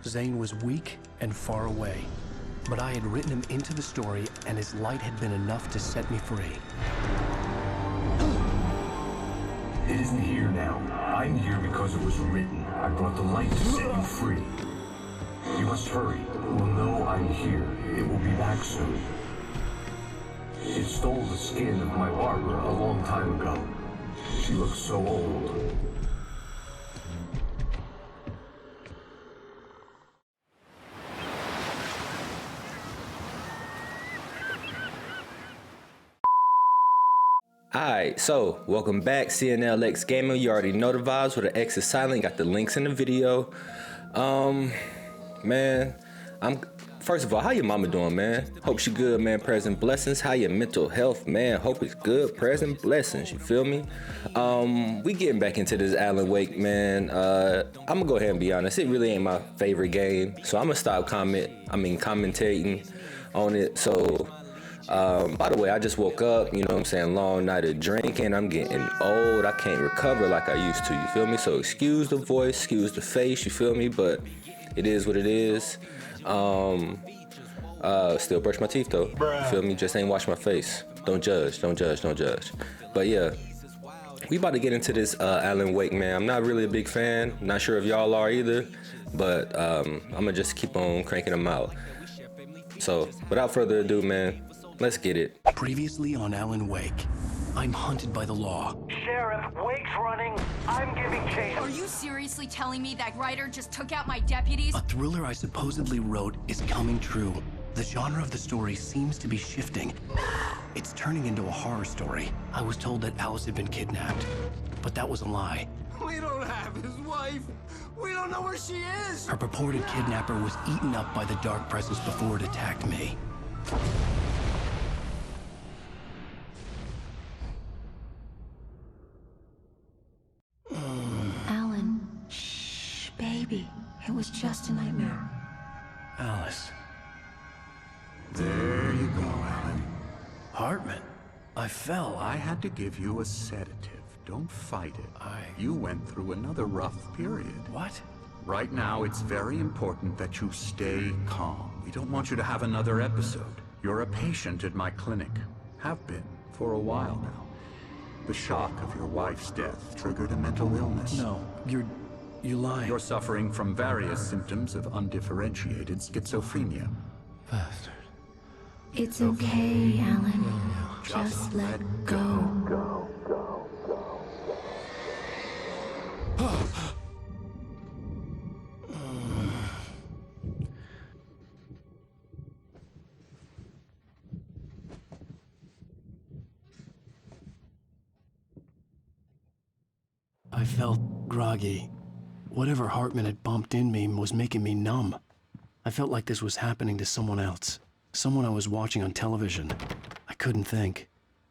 Zane was weak and far away, but I had written him into the story, and his light had been enough to set me free. It isn't here now. I'm here because it was written. I brought the light to set you free. You must hurry. It will know I'm here. It will be back soon. It stole the skin of my barber a long time ago. She looks so old. Alright, so welcome back, CNLX Gamer. You already know the vibes where the X is silent. Got the links in the video. Man, first of all, how your mama doing, man? Hope she good, man. Present blessings. How your mental health, man? Hope it's good. Present blessings. You feel me? We getting back into this Alan Wake, man. I'm gonna go ahead and be honest. It really ain't my favorite game, so I'm gonna stop commentating on it. So. By the way, I just woke up, you know what I'm saying, long night of drinking. I'm getting old. I can't recover like I used to, you feel me? So excuse the voice, excuse the face, you feel me? But it is what it is. Still brush my teeth though, you feel me? Just ain't wash my face. Don't judge, don't judge, don't judge. But yeah, we about to get into this Alan Wake, man. I'm not really a big fan. Not sure if y'all are either, but I'm gonna just keep on cranking them out. So without further ado, man, let's get it. Previously on Alan Wake, I'm hunted by the law. Sheriff, Wake's running. I'm giving chase. Are you seriously telling me that writer just took out my deputies? A thriller I supposedly wrote is coming true. The genre of the story seems to be shifting. It's turning into a horror story. I was told that Alice had been kidnapped, but that was a lie. We don't have his wife. We don't know where she is. Her purported kidnapper was eaten up by the dark presence before it attacked me. Alan, shh, baby. It was just a nightmare. Alice. There you go, Alan. Hartman. I fell. I had to give you a sedative. Don't fight it. You went through another rough period. What? Right now, it's very important that you stay calm. We don't want you to have another episode. You're a patient at my clinic. Have been for a while now. The shock of your wife's death triggered a mental illness. No, you're lying. You're suffering from various symptoms of undifferentiated schizophrenia. Bastard. It's okay, Alan. Just let go. I felt groggy. Whatever Hartman had bumped in me was making me numb. I felt like this was happening to someone else. Someone I was watching on television. I couldn't think.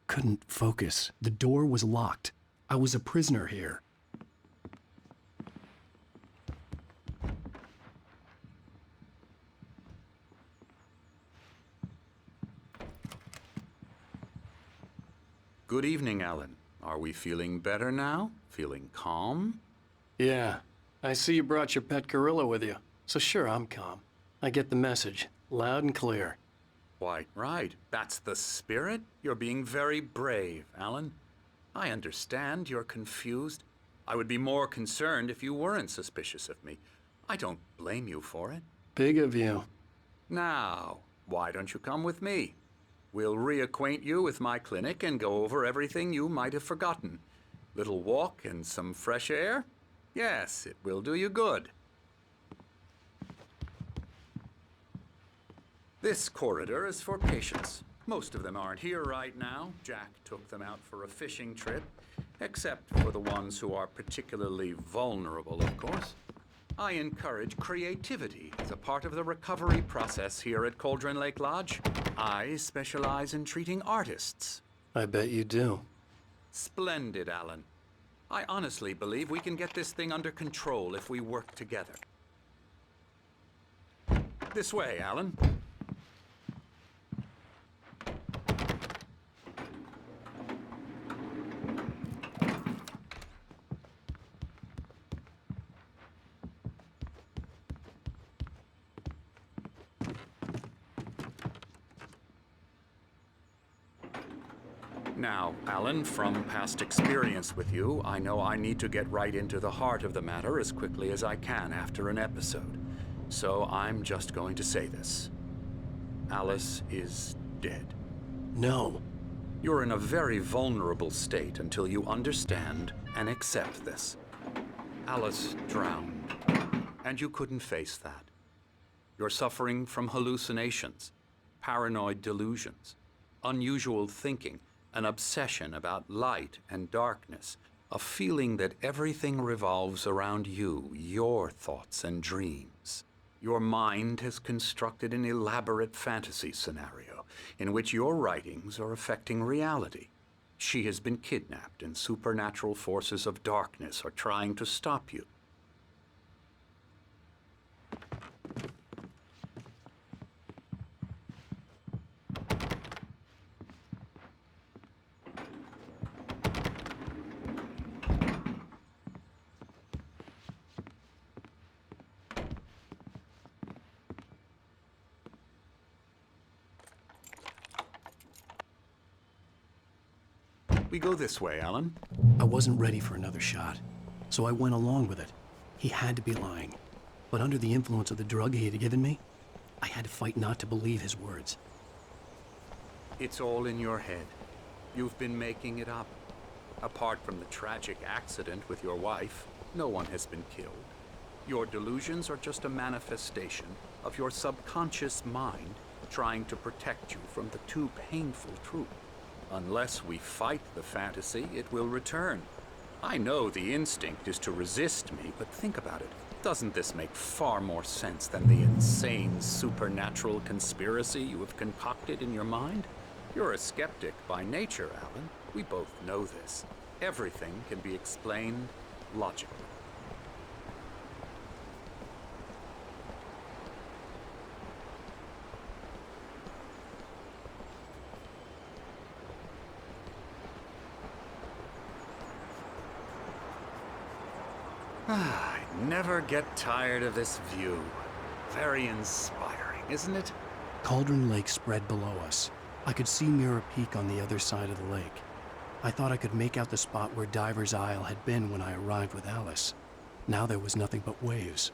Couldn't focus. The door was locked. I was a prisoner here. Good evening, Alan. Are we feeling better now? Feeling calm? Yeah. I see you brought your pet gorilla with you. So sure, I'm calm. I get the message. Loud and clear. Quite right. That's the spirit. You're being very brave, Alan. I understand you're confused. I would be more concerned if you weren't suspicious of me. I don't blame you for it. Big of you. Now, why don't you come with me? We'll reacquaint you with my clinic and go over everything you might have forgotten. Little walk and some fresh air? Yes, it will do you good. This corridor is for patients. Most of them aren't here right now. Jack took them out for a fishing trip, except for the ones who are particularly vulnerable, of course. I encourage creativity as a part of the recovery process here at Cauldron Lake Lodge. I specialize in treating artists. I bet you do. Splendid, Alan. I honestly believe we can get this thing under control if we work together. This way, Alan. Now, Alan, from past experience with you, I know I need to get right into the heart of the matter as quickly as I can after an episode. So I'm just going to say this. Alice is dead. No. You're in a very vulnerable state until you understand and accept this. Alice drowned, and you couldn't face that. You're suffering from hallucinations, paranoid delusions, unusual thinking, an obsession about light and darkness, a feeling that everything revolves around you, your thoughts and dreams. Your mind has constructed an elaborate fantasy scenario in which your writings are affecting reality. She has been kidnapped, and supernatural forces of darkness are trying to stop you. We go this way, Alan. I wasn't ready for another shot, so I went along with it. He had to be lying. But under the influence of the drug he had given me, I had to fight not to believe his words. It's all in your head. You've been making it up. Apart from the tragic accident with your wife, no one has been killed. Your delusions are just a manifestation of your subconscious mind trying to protect you from the too painful truth. Unless we fight the fantasy, it will return. I know the instinct is to resist me, but think about it. Doesn't this make far more sense than the insane supernatural conspiracy you have concocted in your mind? You're a skeptic by nature, Alan. We both know this. Everything can be explained logically. I never get tired of this view. Very inspiring, isn't it? Cauldron Lake spread below us. I could see Mirror Peak on the other side of the lake. I thought I could make out the spot where Diver's Isle had been when I arrived with Alice. Now there was nothing but waves.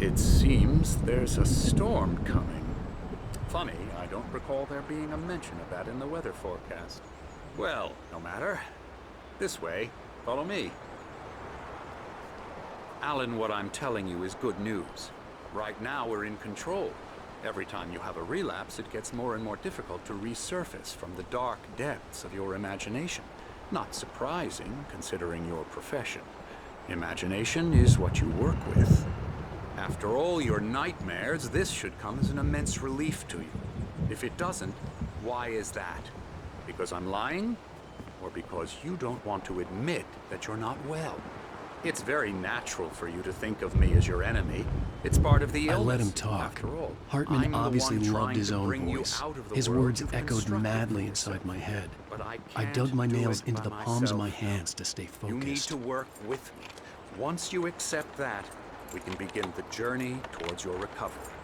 It seems there's a storm coming. Funny, I don't recall there being a mention of that in the weather forecast. Well, no matter. This way. Follow me. Alan, what I'm telling you is good news. Right now, we're in control. Every time you have a relapse, it gets more and more difficult to resurface from the dark depths of your imagination. Not surprising, considering your profession. Imagination is what you work with. After all your nightmares, this should come as an immense relief to you. If it doesn't, why is that? Because I'm lying? Or because you don't want to admit that you're not well? It's very natural for you to think of me as your enemy. It's part of the illness. I let him talk. After all, Hartman I'm obviously the one loved trying his to own bring you voice. out of the His world words you've echoed constructed madly for inside yourself. my head. But I I can't dug my do nails it into by the palms of myself. my hands to stay You need focused. to work with me. Once you accept that, we can begin the journey towards your recovery.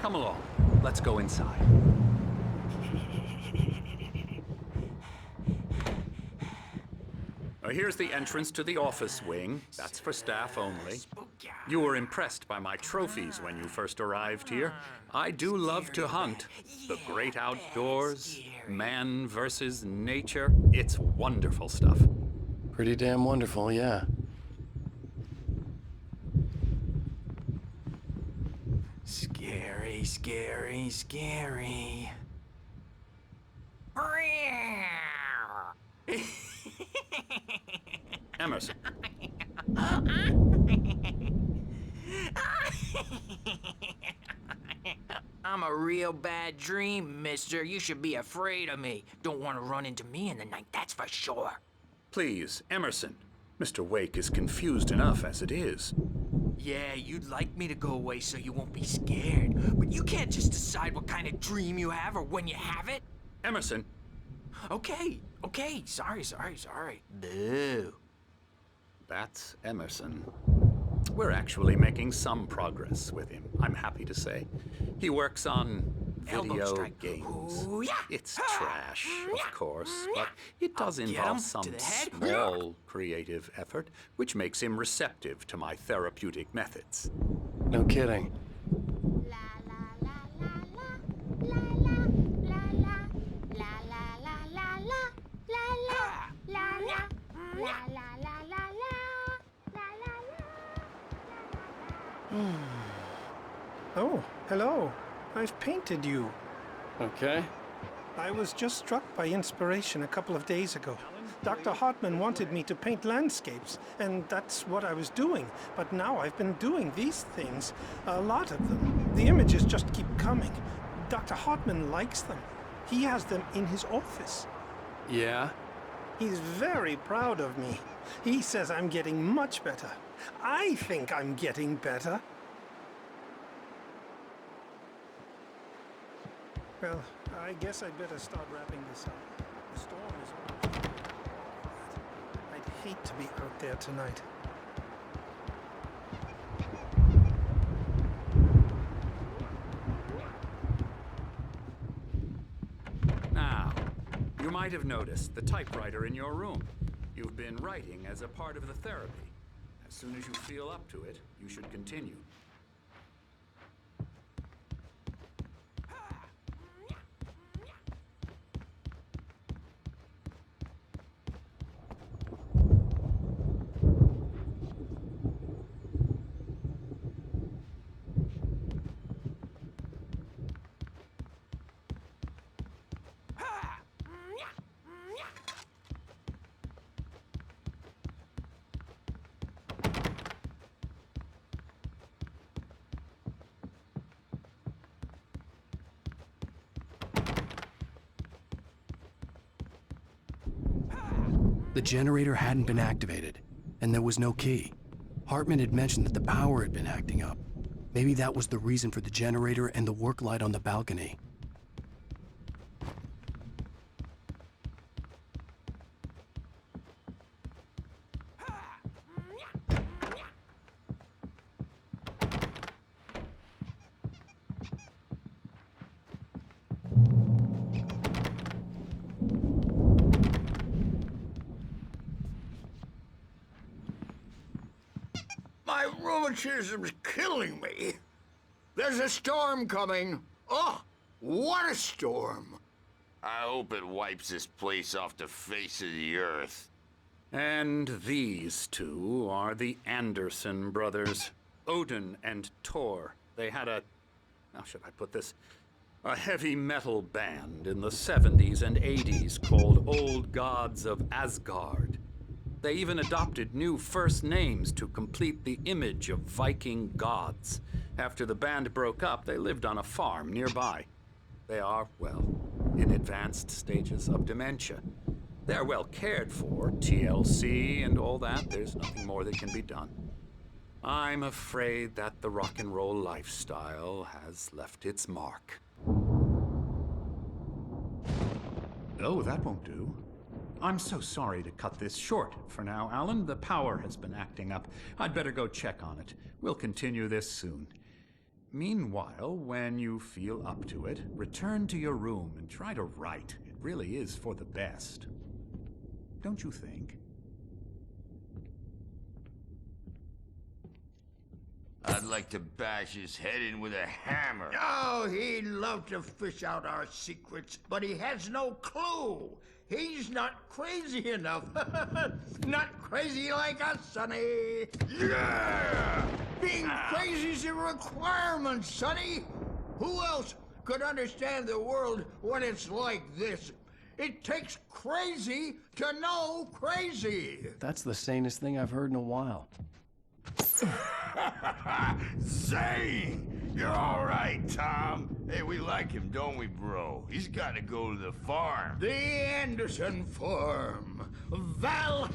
Come along. Let's go inside. Here's the entrance to the office wing. That's for staff only. You were impressed by my trophies when you first arrived here. I do love to hunt. The great outdoors, man versus nature. It's wonderful stuff. Pretty damn wonderful, yeah. Scary, scary, scary. Emerson. I'm a real bad dream, mister. You should be afraid of me. Don't want to run into me in the night, that's for sure. Please, Emerson. Mr. Wake is confused enough as it is. Yeah, you'd like me to go away so you won't be scared. But you can't just decide what kind of dream you have or when you have it. Emerson. Okay. Sorry. Boo. That's Emerson. We're actually making some progress with him, I'm happy to say. He works on Elbow video strike. games. Ooh, yeah. It's trash, of course, but it does I'll get involve 'em some to the head. small creative effort, which makes him receptive to my therapeutic methods. No kidding. Oh, hello. I've painted you. Okay. I was just struck by inspiration a couple of days ago. Dr. Hartman wanted me to paint landscapes, and that's what I was doing. But now I've been doing these things, a lot of them. The images just keep coming. Dr. Hartman likes them. He has them in his office. Yeah? He's very proud of me. He says I'm getting much better. I think I'm getting better. Well, I guess I'd better start wrapping this up. The storm is almost over. I'd hate to be out there tonight. Now, you might have noticed the typewriter in your room. You've been writing as a part of the therapy. As soon as you feel up to it, you should continue. The generator hadn't been activated, and there was no key. Hartman had mentioned that the power had been acting up. Maybe that was the reason for the generator and the work light on the balcony. My rheumatism's killing me. There's a storm coming. Oh, what a storm. I hope it wipes this place off the face of the earth. And these two are the Anderson brothers, Odin and Thor. They had how should I put this? A heavy metal band in the 70s and 80s called Old Gods of Asgard. They even adopted new first names to complete the image of Viking gods. After the band broke up, they lived on a farm nearby. They are, well, in advanced stages of dementia. They're well cared for, TLC and all that. There's nothing more that can be done. I'm afraid that the rock and roll lifestyle has left its mark. Oh, that won't do. I'm so sorry to cut this short for now, Alan. The power has been acting up. I'd better go check on it. We'll continue this soon. Meanwhile, when you feel up to it, return to your room and try to write. It really is for the best. Don't you think? I'd like to bash his head in with a hammer. Oh, he'd love to fish out our secrets, but he has no clue. He's not crazy enough. Not crazy like us, Sonny. Yeah! Being crazy's a requirement, Sonny. Who else could understand the world when it's like this? It takes crazy to know crazy. That's the sanest thing I've heard in a while. Zane! You're all right, Tom. Hey, we like him, don't we, bro? He's got to go to the farm. The Anderson Farm. Valhalla!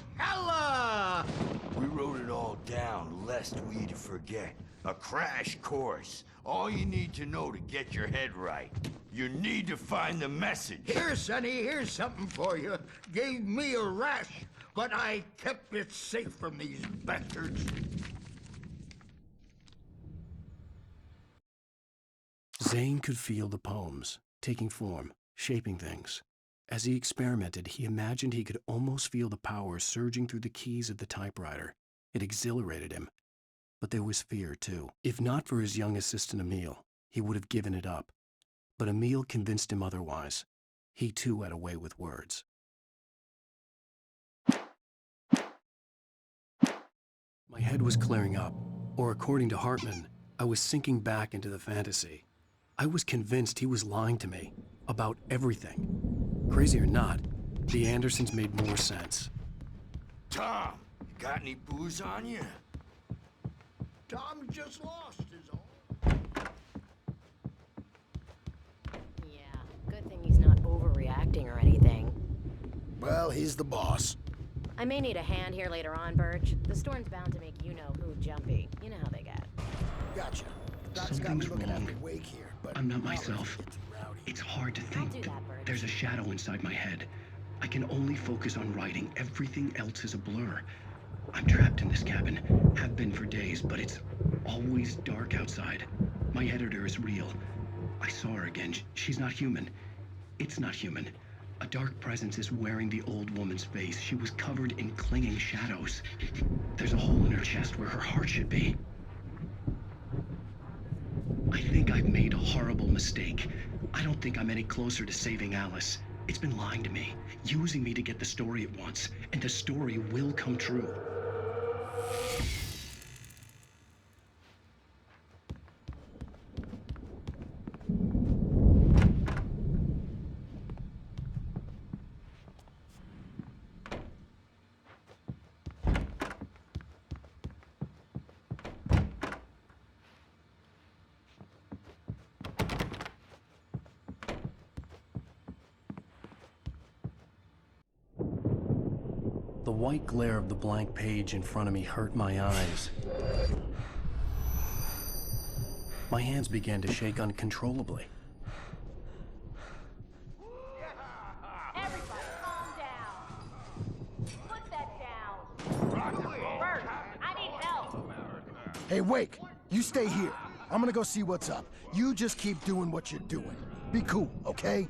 We wrote it all down, lest we forget. A crash course. All you need to know to get your head right. You need to find the message. Here, Sonny, here's something for you. Gave me a rash, but I kept it safe from these bastards. Zane could feel the poems, taking form, shaping things. As he experimented, he imagined he could almost feel the power surging through the keys of the typewriter. It exhilarated him. But there was fear, too. If not for his young assistant Emil, he would have given it up. But Emil convinced him otherwise. He, too, had a way with words. My head was clearing up, or according to Hartman, I was sinking back into the fantasy. I was convinced he was lying to me about everything. Crazy or not, the Andersons made more sense. Tom, you got any booze on you? Tom just lost his all. Yeah, good thing he's not overreacting or anything. Well, he's the boss. I may need a hand here later on, Birch. The storm's bound to make you-know-who jumpy. You know how they get. Gotcha. Doc's got me looking after Wake here, but I'm not myself. It's hard to think. do that, Birch. There's a shadow inside my head. I can only focus on writing. Everything else is a blur. I'm trapped in this cabin. Have been for days, but it's always dark outside. My editor is real. I saw her again. She's not human. It's not human. A dark presence is wearing the old woman's face. She was covered in clinging shadows. There's a hole in her chest where her heart should be. I think I've made a horrible mistake. I don't think I'm any closer to saving Alice. It's been lying to me, using me to get the story it wants, and the story will come true. The white glare of the blank page in front of me hurt my eyes. My hands began to shake uncontrollably. Everybody, calm down. Put that down. Birch, I need help. Hey, Wake, you stay here. I'm gonna go see what's up. You just keep doing what you're doing. Be cool, okay?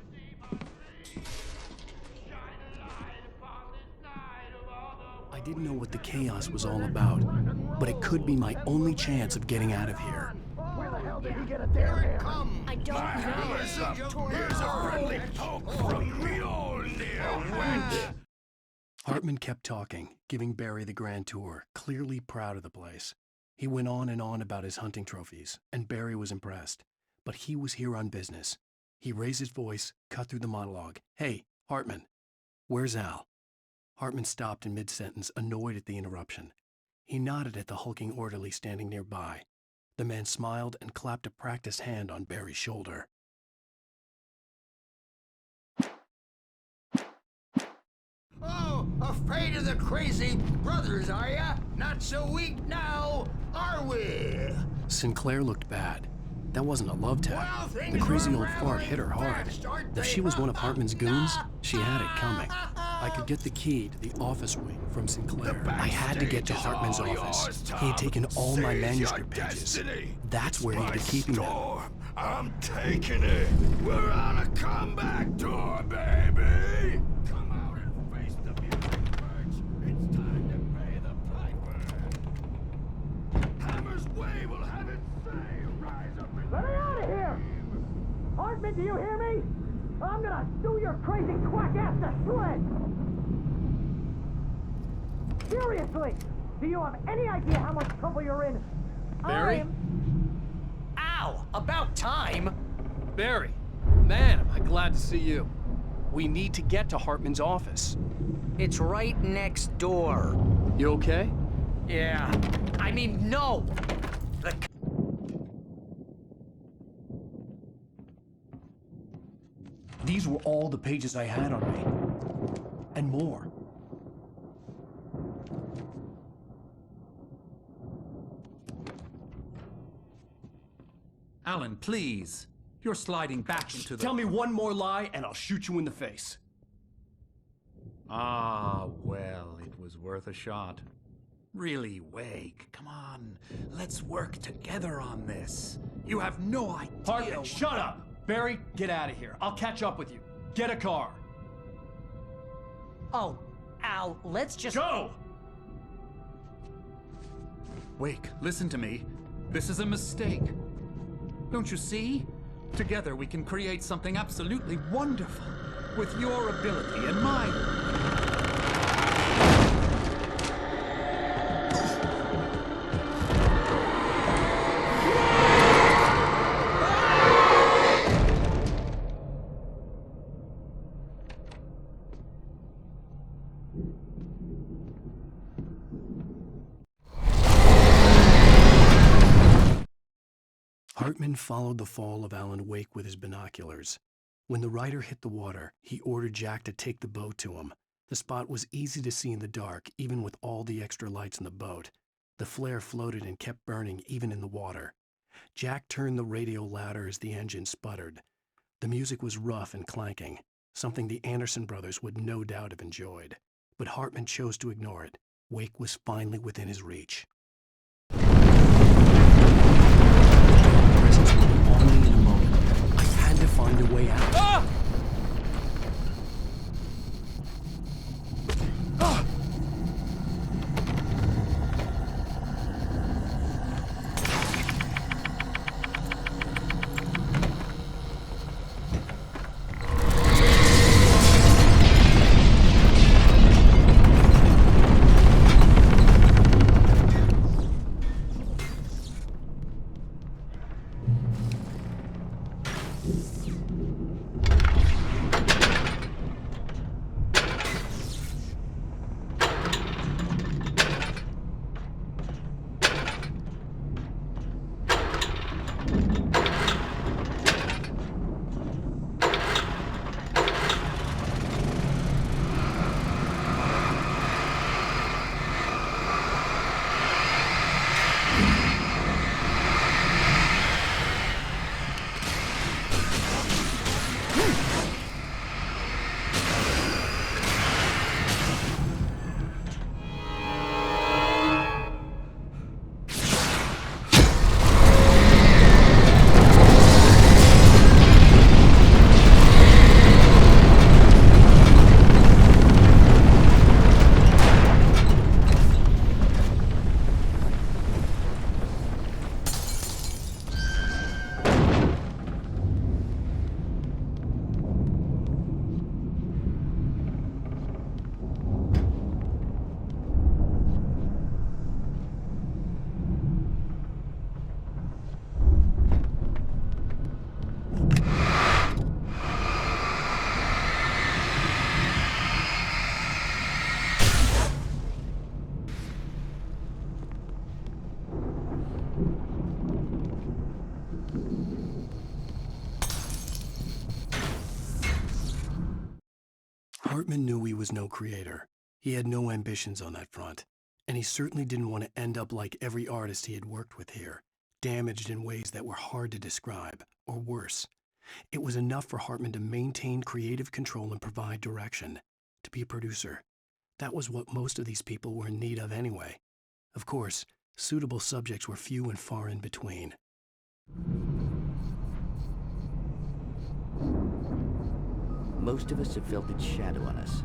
I didn't know what the chaos was all about, but it could be my only chance of getting out of here. Where the hell did he get a damn hammer? I don't know. Here's a friendly poke from me all near wet. Hartman kept talking, giving Barry the grand tour, clearly proud of the place. He went on and on about his hunting trophies, and Barry was impressed. But he was here on business. He raised his voice, cut through the monologue. Hey, Hartman, where's Al? Hartman stopped in mid-sentence, annoyed at the interruption. He nodded at the hulking orderly standing nearby. The man smiled and clapped a practiced hand on Barry's shoulder. Oh, afraid of the crazy brothers, are ya? Not so weak now, are we? Sinclair looked bad. That wasn't a love tap. Well, The things crazy are old fart hit her hard. fast, aren't If they, she was one of huh? Hartman's goons, she had it coming. I could get the key to the office wing from Sinclair. I had to get to Hartman's office. He had taken all my manuscript pages. That's where he'd be keeping them. I'm taking it. We're on a comeback tour, baby. Come out and face the music, Birch. It's time to pay the piper. Hammer's way will have its say. Rise up and Let me out of here! Hartman, do you hear me? I'm gonna sue your crazy quack ass to shreds! Seriously, do you have any idea how much trouble you're in? Barry? Ow! About time! Barry, man, am I glad to see you. We need to get to Hartman's office. It's right next door. You okay? Yeah. I mean, no! These were all the pages I had on me. And more. Alan, please. You're sliding back into the... Tell me one more lie and I'll shoot you in the face. Ah, well, it was worth a shot. Really, Wake, come on. Let's work together on this. You have no idea. Hartman, shut up! Barry, get out of here. I'll catch up with you. Get a car. Oh, Al, let's just... Go! Wake, listen to me. This is a mistake. Don't you see? Together we can create something absolutely wonderful. With your ability and mine. Hartman followed the fall of Alan Wake with his binoculars. When the rider hit the water, he ordered Jack to take the boat to him. The spot was easy to see in the dark, even with all the extra lights in the boat. The flare floated and kept burning even in the water. Jack turned the radio louder as the engine sputtered. The music was rough and clanking, something the Anderson brothers would no doubt have enjoyed. But Hartman chose to ignore it. Wake was finally within his reach. Presence would be on me in a moment. I had to find a way out. Ah! Ah! Hartman knew he was no creator. He had no ambitions on that front, and he certainly didn't want to end up like every artist he had worked with here, damaged in ways that were hard to describe, or worse. It was enough for Hartman to maintain creative control and provide direction, to be a producer. That was what most of these people were in need of anyway. Of course, suitable subjects were few and far in between. Most of us have felt its shadow on us.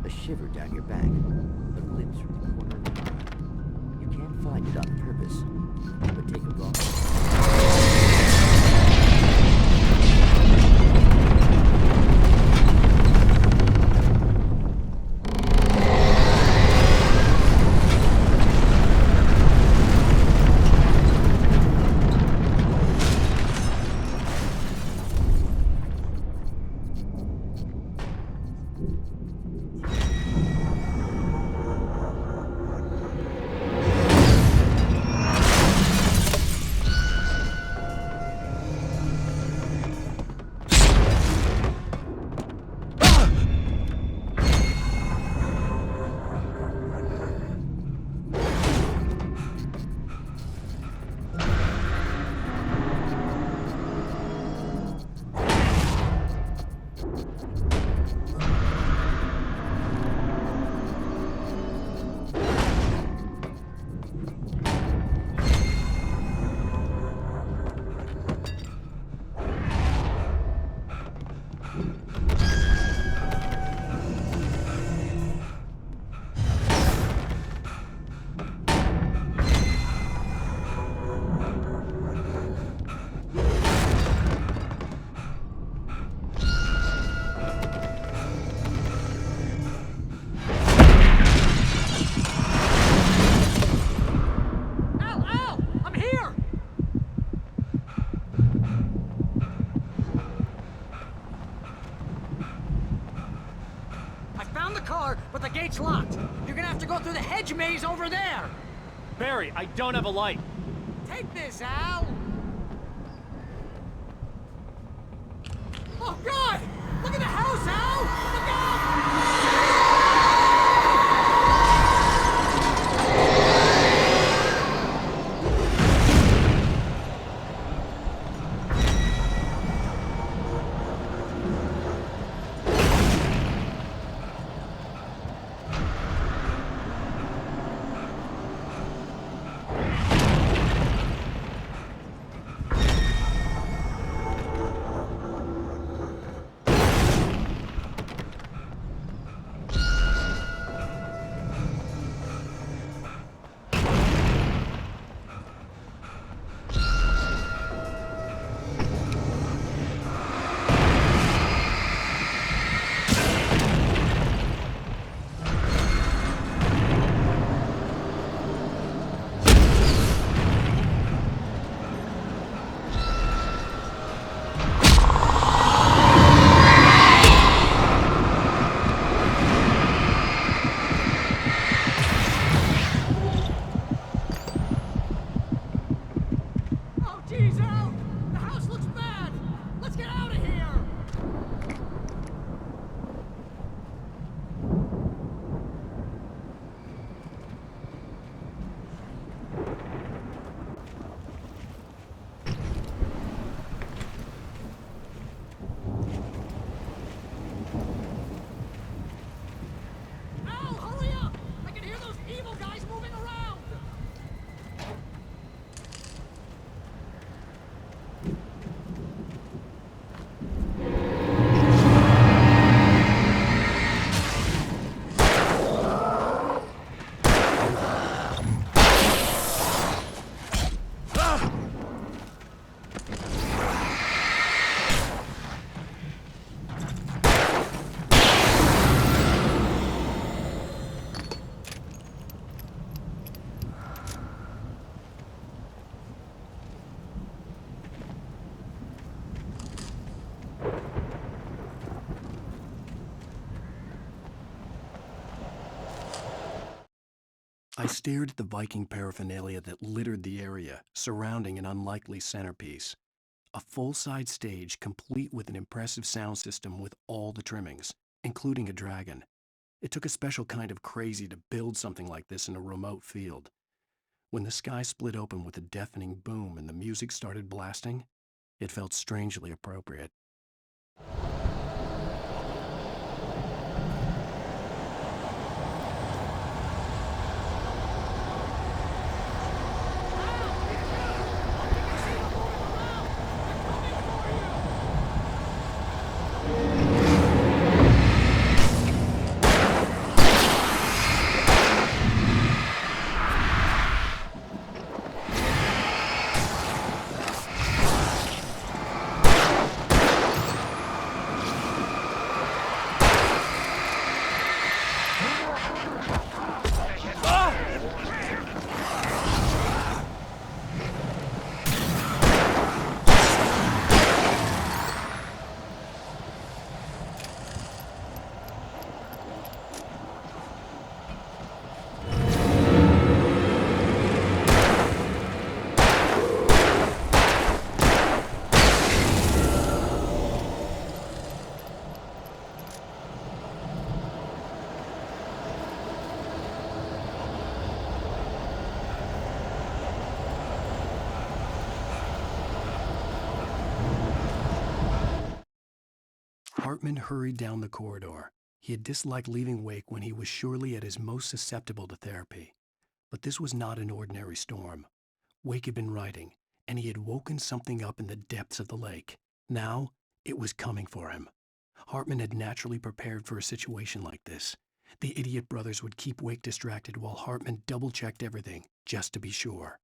A shiver down your back. A glimpse from the corner of the eye. You can't find it on purpose, but take a look. It's locked. You're gonna have to go through the hedge maze over there. Barry, I don't have a light. Take this, Al. Oh, God! Look at the house, Al! Look out! I stared at the Viking paraphernalia that littered the area, surrounding an unlikely centerpiece. A full-size stage complete with an impressive sound system with all the trimmings, including a dragon. It took a special kind of crazy to build something like this in a remote field. When the sky split open with a deafening boom and the music started blasting, it felt strangely appropriate. Hartman hurried down the corridor. He had disliked leaving Wake when he was surely at his most susceptible to therapy. But this was not an ordinary storm. Wake had been writing, and he had woken something up in the depths of the lake. Now, it was coming for him. Hartman had naturally prepared for a situation like this. The idiot brothers would keep Wake distracted while Hartman double-checked everything, just to be sure.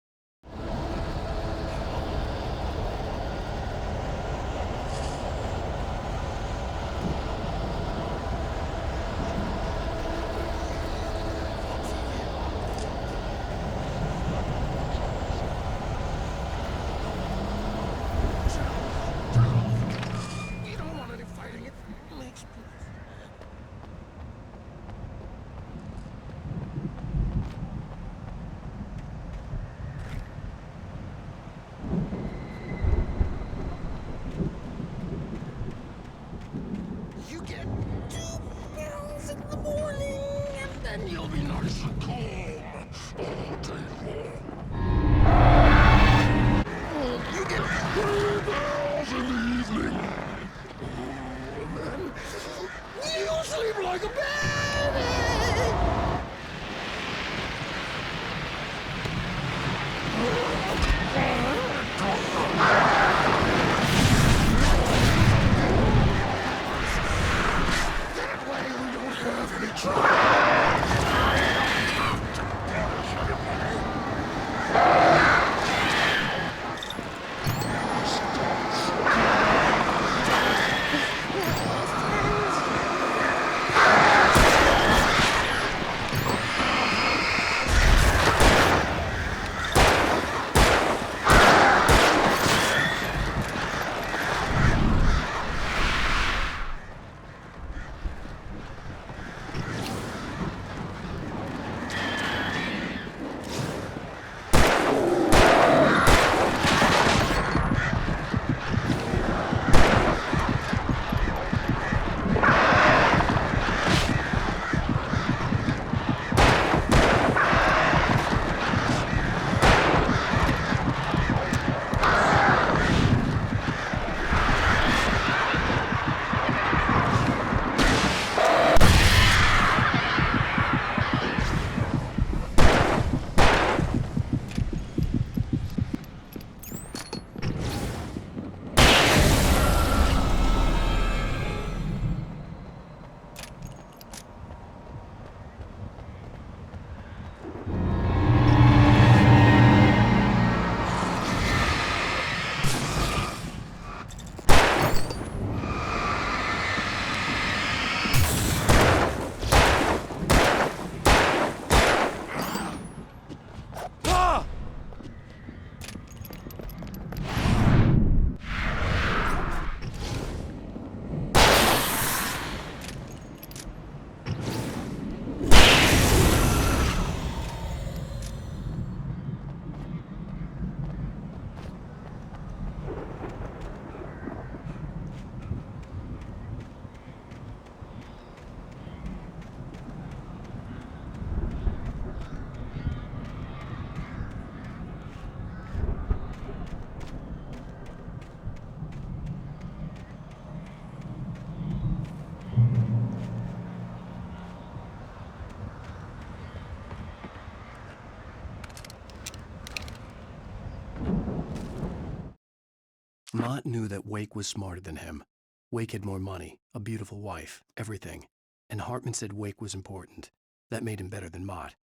Mott knew that Wake was smarter than him. Wake had more money, a beautiful wife, everything. And Hartman said Wake was important. That made him better than Mott.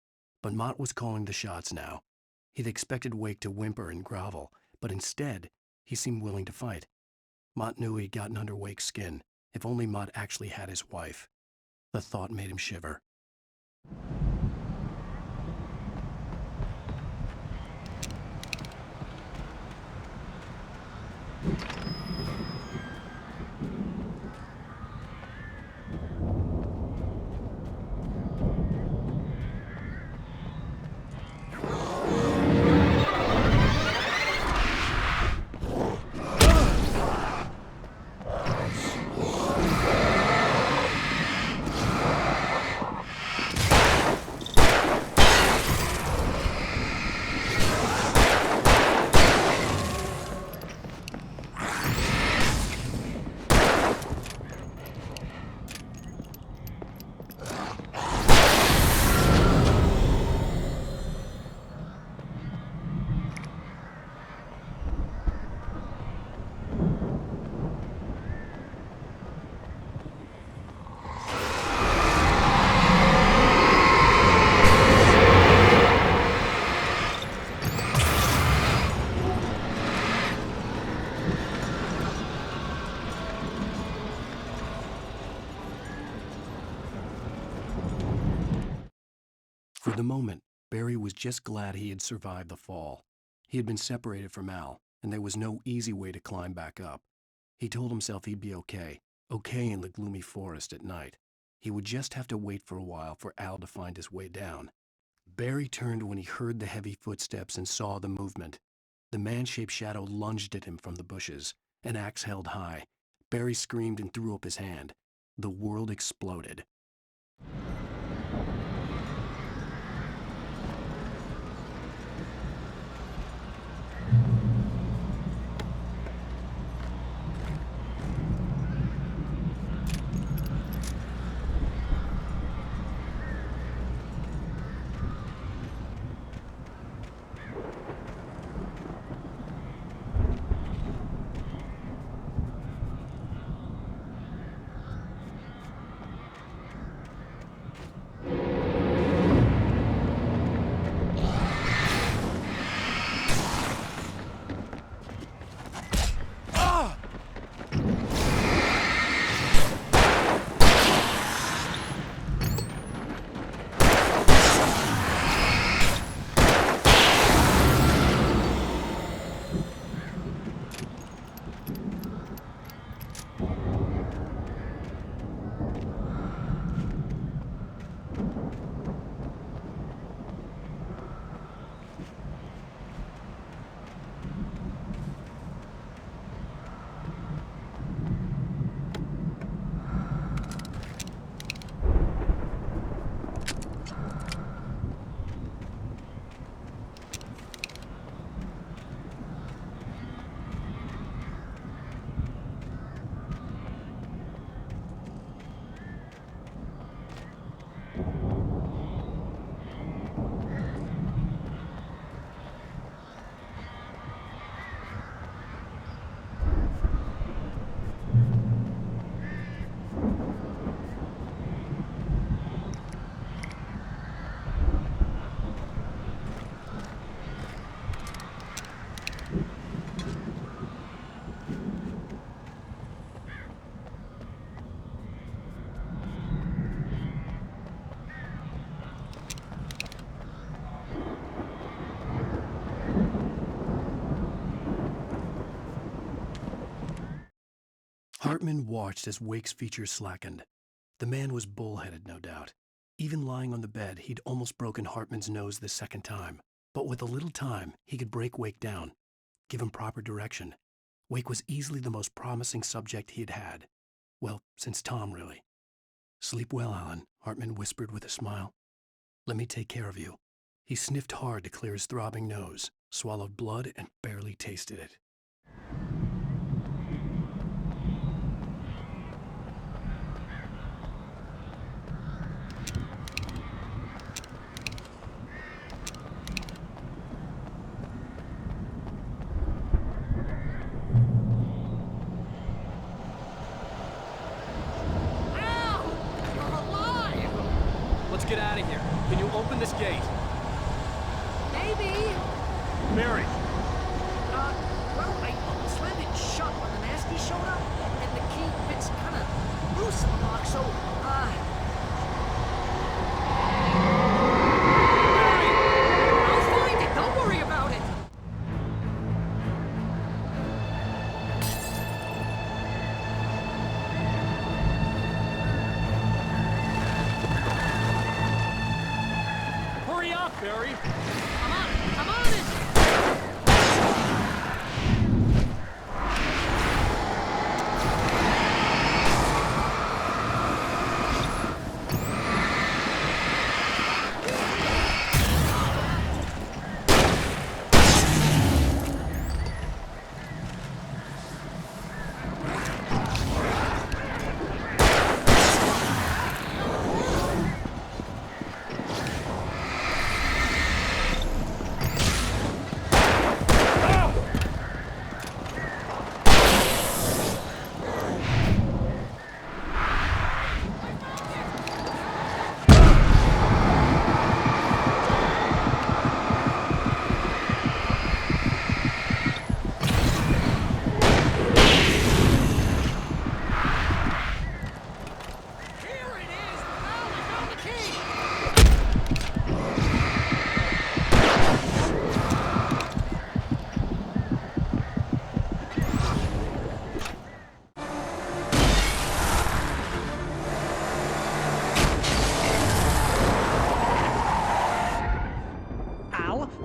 But Mott was calling the shots now. He'd expected Wake to whimper and grovel, but instead, he seemed willing to fight. Mott knew he'd gotten under Wake's skin. If only Mott actually had his wife. The thought made him shiver. For the moment, Barry was just glad he had survived the fall. He had been separated from Al, and there was no easy way to climb back up. He told himself he'd be okay in the gloomy forest at night. He would just have to wait for a while for Al to find his way down. Barry turned when he heard the heavy footsteps and saw the movement. The man-shaped shadow lunged at him from the bushes, an axe held high. Barry screamed and threw up his hand. The world exploded. Hartman watched as Wake's features slackened. The man was bullheaded, no doubt. Even lying on the bed, he'd almost broken Hartman's nose the second time. But with a little time, he could break Wake down, give him proper direction. Wake was easily the most promising subject he'd had. Well, since Tom, really. "Sleep well, Alan," Hartman whispered with a smile. "Let me take care of you." He sniffed hard to clear his throbbing nose, swallowed blood, and barely tasted it. Barry! Well, I slammed it shut when the nasty showed up, and the key fits kind of loose in the lock, so, Barry! I'll find it, don't worry about it! Hurry up, Barry! I'm on it!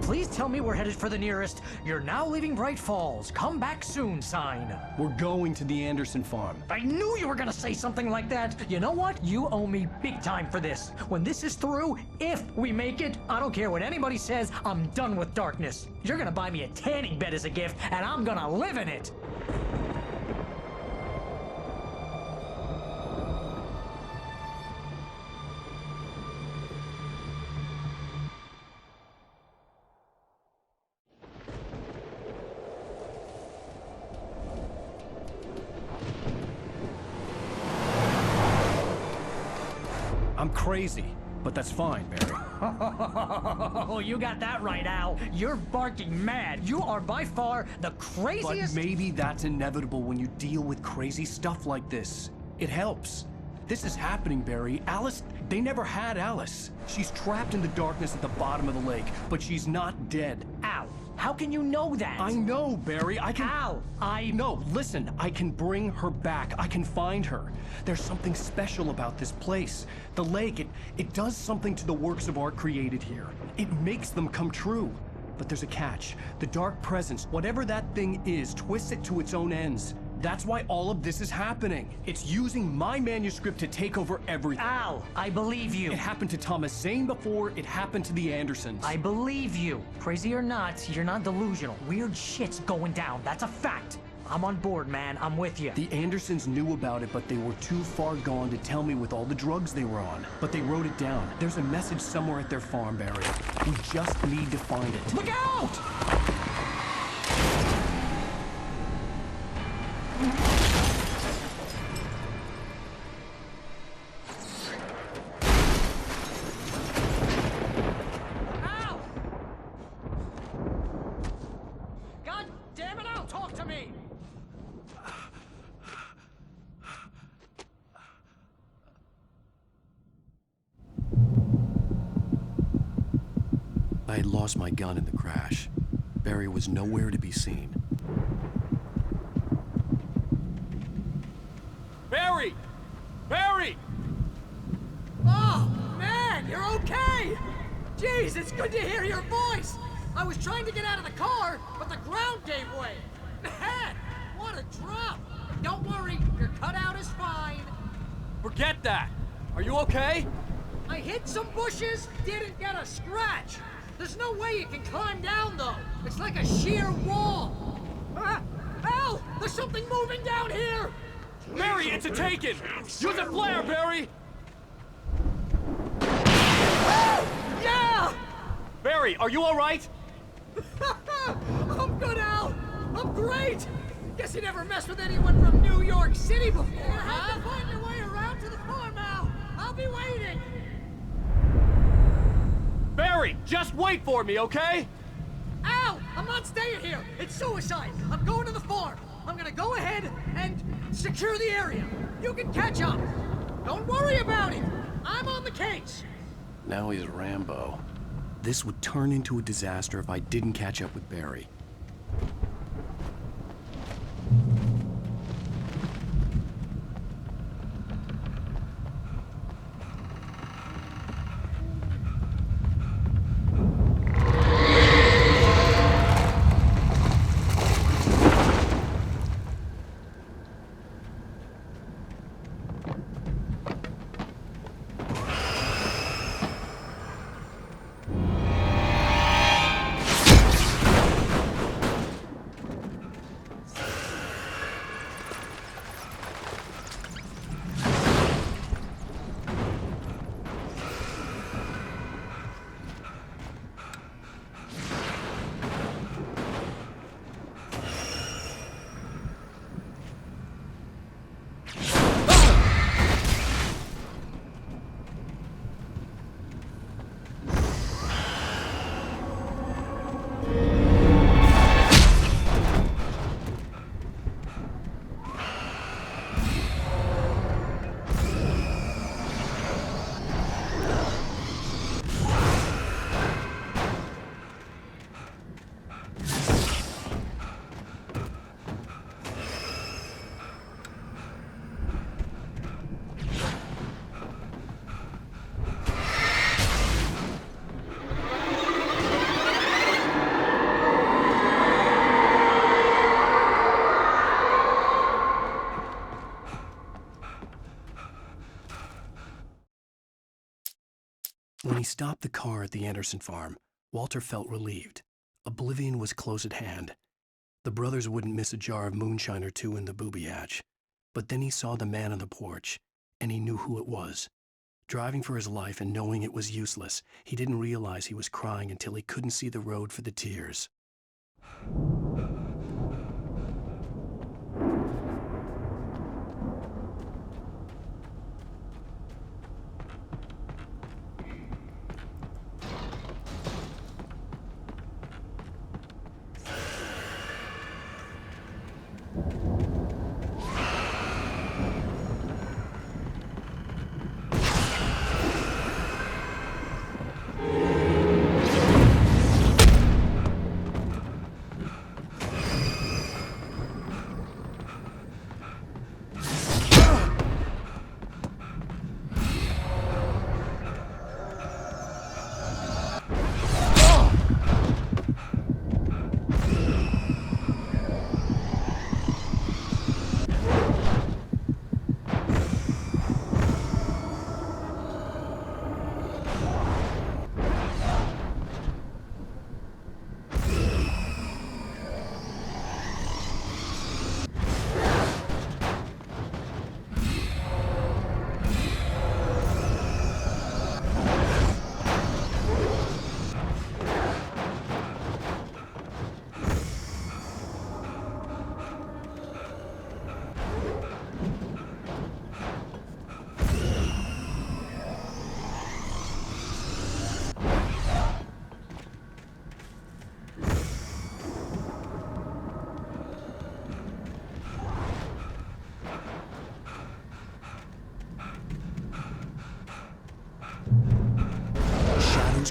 Please tell me we're headed for the nearest "You're now leaving Bright Falls. Come back soon" sign. We're going to the Anderson farm. I knew you were gonna say something like that. You know what? You owe me big time for this. When this is through, if we make it, I don't care what anybody says, I'm done with darkness. You're gonna buy me a tanning bed as a gift, and I'm gonna live in it. I'm crazy, but that's fine, Barry. Oh, you got that right, Al. You're barking mad. You are by far the craziest... But maybe that's inevitable when you deal with crazy stuff like this. It helps. This is happening, Barry. Alice, they never had Alice. She's trapped in the darkness at the bottom of the lake, but she's not dead. Al, how can you know that? I know, Barry. I can... Al, No, listen. I can bring her back. I can find her. There's something special about this place. The lake, it does something to the works of art created here. It makes them come true. But there's a catch. The dark presence, whatever that thing is, twists it to its own ends. That's why all of this is happening. It's using my manuscript to take over everything. Al, I believe you. It happened to Thomas Zane before, it happened to the Andersons. I believe you. Crazy or not, you're not delusional. Weird shit's going down. That's a fact. I'm on board, man. I'm with you. The Andersons knew about it, but they were too far gone to tell me with all the drugs they were on. But they wrote it down. There's a message somewhere at their farm, Barry. We just need to find it. Look out! Al! God damn it, Al, talk to me! I had lost my gun in the crash. Barry was nowhere to be seen. Barry! Barry! Oh, man, you're okay! Jeez, it's good to hear your voice! I was trying to get out of the car, but the ground gave way. Man, what a drop! Don't worry, your cutout is fine. Forget that! Are you okay? I hit some bushes, didn't get a scratch. There's no way you can climb down, though. It's like a sheer wall. Al, there's something moving down here! Barry, it's a taken! Use a flare, Barry! Yeah! Barry, are you alright? I'm good, Al! I'm great! Guess you never messed with anyone from New York City before, huh? Have to find your way around to the farm, Al! I'll be waiting! Barry, just wait for me, okay? Al! I'm not staying here. It's suicide. I'm going to the farm. I'm gonna go ahead and secure the area. You can catch up. Don't worry about it. I'm on the case. Now he's Rambo. This would turn into a disaster if I didn't catch up with Barry. When he stopped the car at the Anderson farm, Walter felt relieved. Oblivion was close at hand. The brothers wouldn't miss a jar of moonshine or two in the booby hatch. But then he saw the man on the porch, and he knew who it was. Driving for his life and knowing it was useless, he didn't realize he was crying until he couldn't see the road for the tears.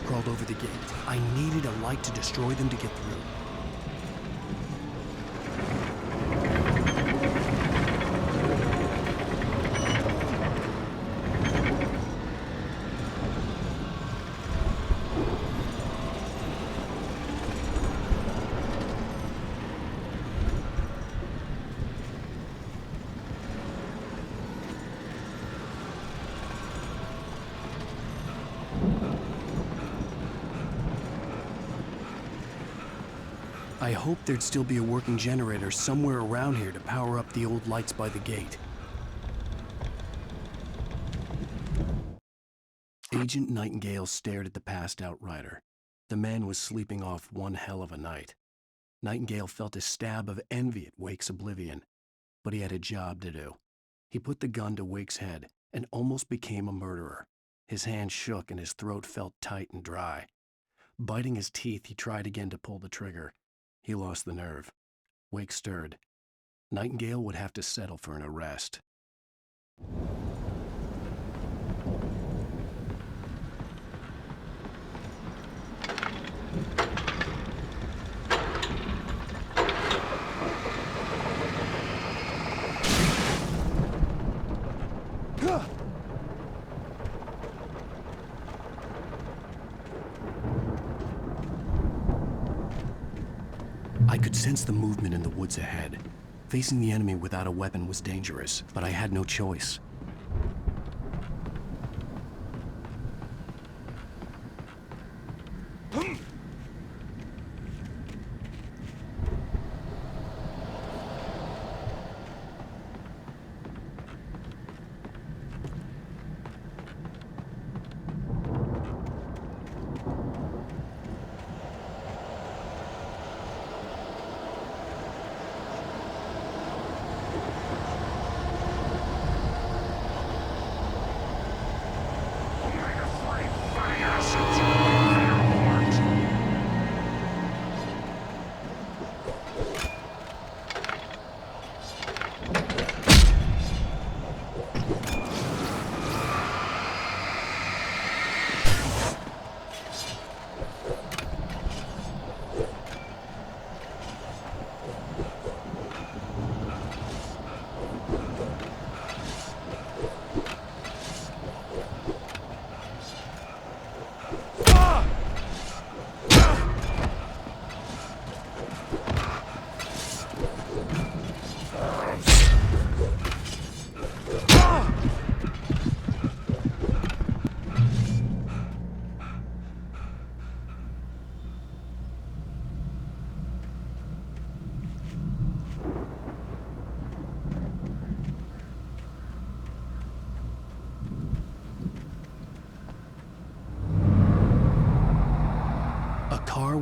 Crawled over the gate. I needed a light to destroy them to get through. I hoped there'd still be a working generator somewhere around here to power up the old lights by the gate. Agent Nightingale stared at the passed-out rider. The man was sleeping off one hell of a night. Nightingale felt a stab of envy at Wake's oblivion, but he had a job to do. He put the gun to Wake's head and almost became a murderer. His hand shook and his throat felt tight and dry. Biting his teeth, he tried again to pull the trigger. He lost the nerve. Wake stirred. Nightingale would have to settle for an arrest. I could sense the movement in the woods ahead. Facing the enemy without a weapon was dangerous, but I had no choice.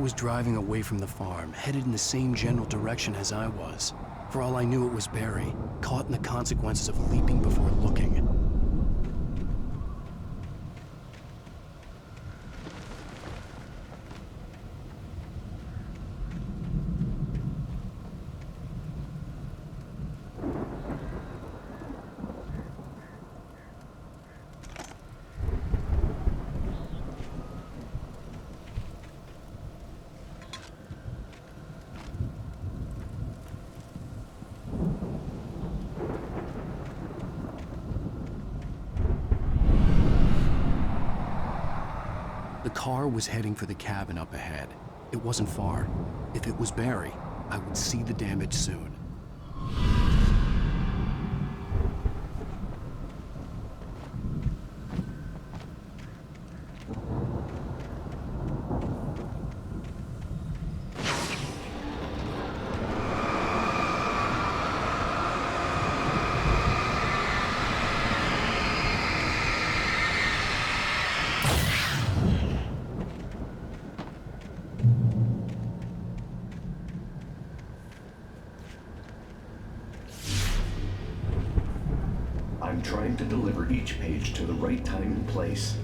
Was driving away from the farm, headed in the same general direction as I was. For all I knew, it was Barry, caught in the consequences of leaping before looking. The car was heading for the cabin up ahead. It wasn't far. If it was Barry, I would see the damage soon. I'm trying to deliver each page to the right time and place.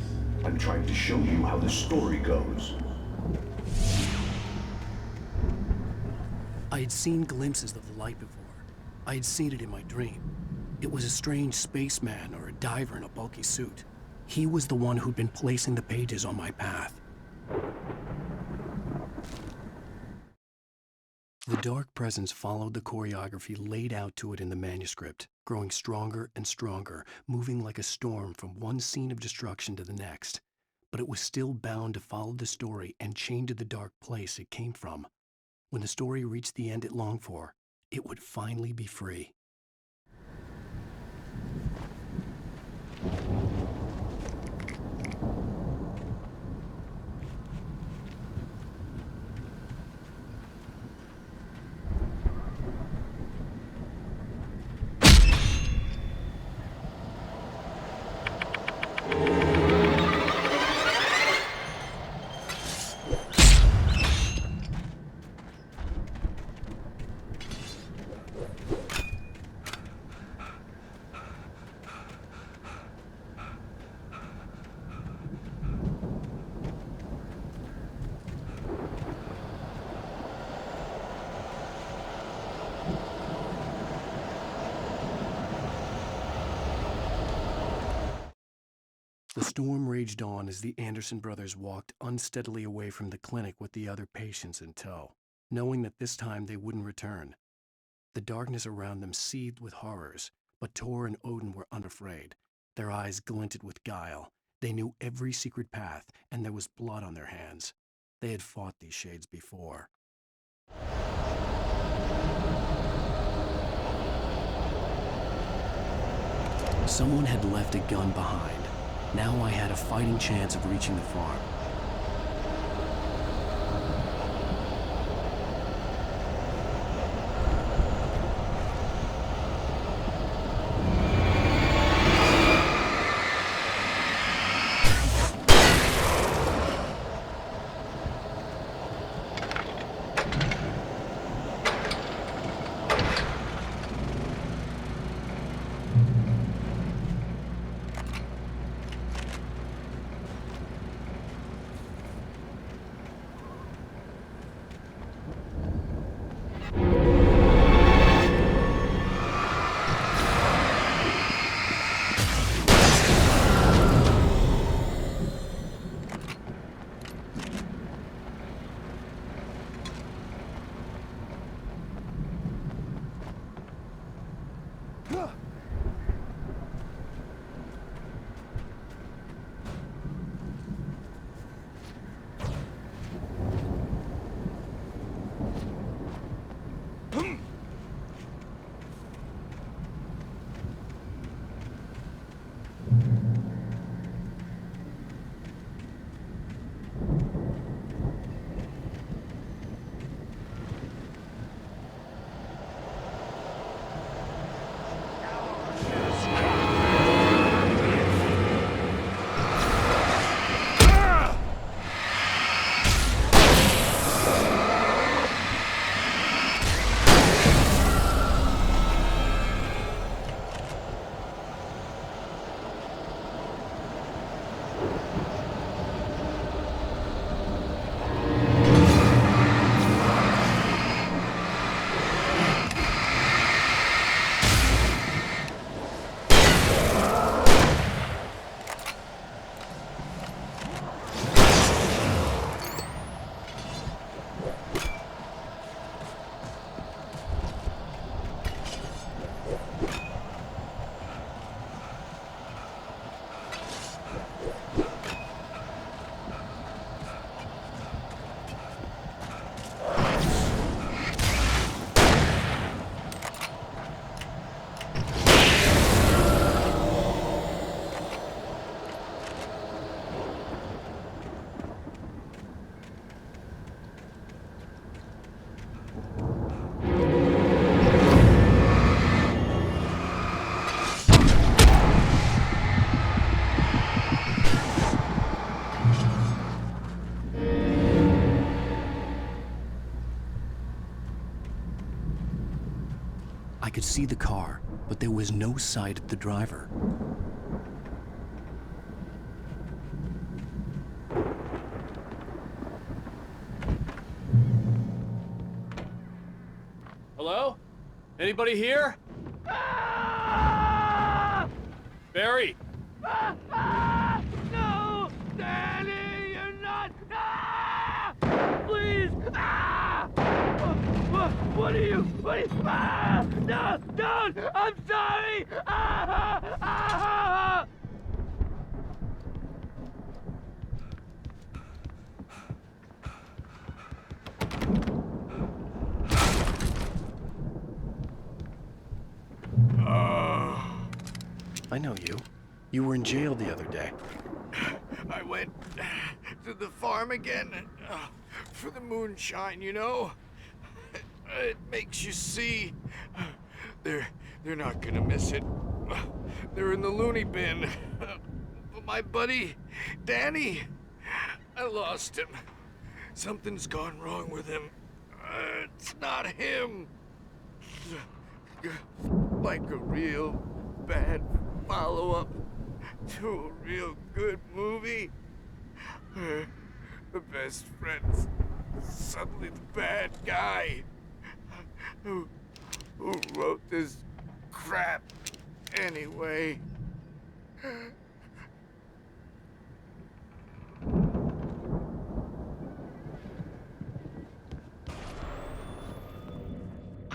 I'm trying to show you how the story goes. I had seen glimpses of the light before. I had seen it in my dream. It was a strange spaceman or a diver in a bulky suit. He was the one who'd been placing the pages on my path. The dark presence followed the choreography laid out to it in the manuscript, growing stronger and stronger, moving like a storm from one scene of destruction to the next. But it was still bound to follow the story and chained to the dark place it came from. When the story reached the end it longed for, it would finally be free. The storm raged on as the Anderson brothers walked unsteadily away from the clinic with the other patients in tow, knowing that this time they wouldn't return. The darkness around them seethed with horrors, but Tor and Odin were unafraid. Their eyes glinted with guile. They knew every secret path, and there was blood on their hands. They had fought these shades before. Someone had left a gun behind. Now I had a fighting chance of reaching the farm. I could see the car, but there was no sight of the driver. Hello? Anybody here? Barry! No! Danny, you're not! Please! What are you? No! Don't! I'm sorry! I know you. You were in jail the other day. I went to the farm again for the moonshine, you know? It makes you see. They're not gonna miss it. They're in the loony bin. But my buddy, Danny, I lost him. Something's gone wrong with him. It's not him. Like a real bad follow-up to a real good movie. The best friend's suddenly the bad guy. Who wrote this crap anyway?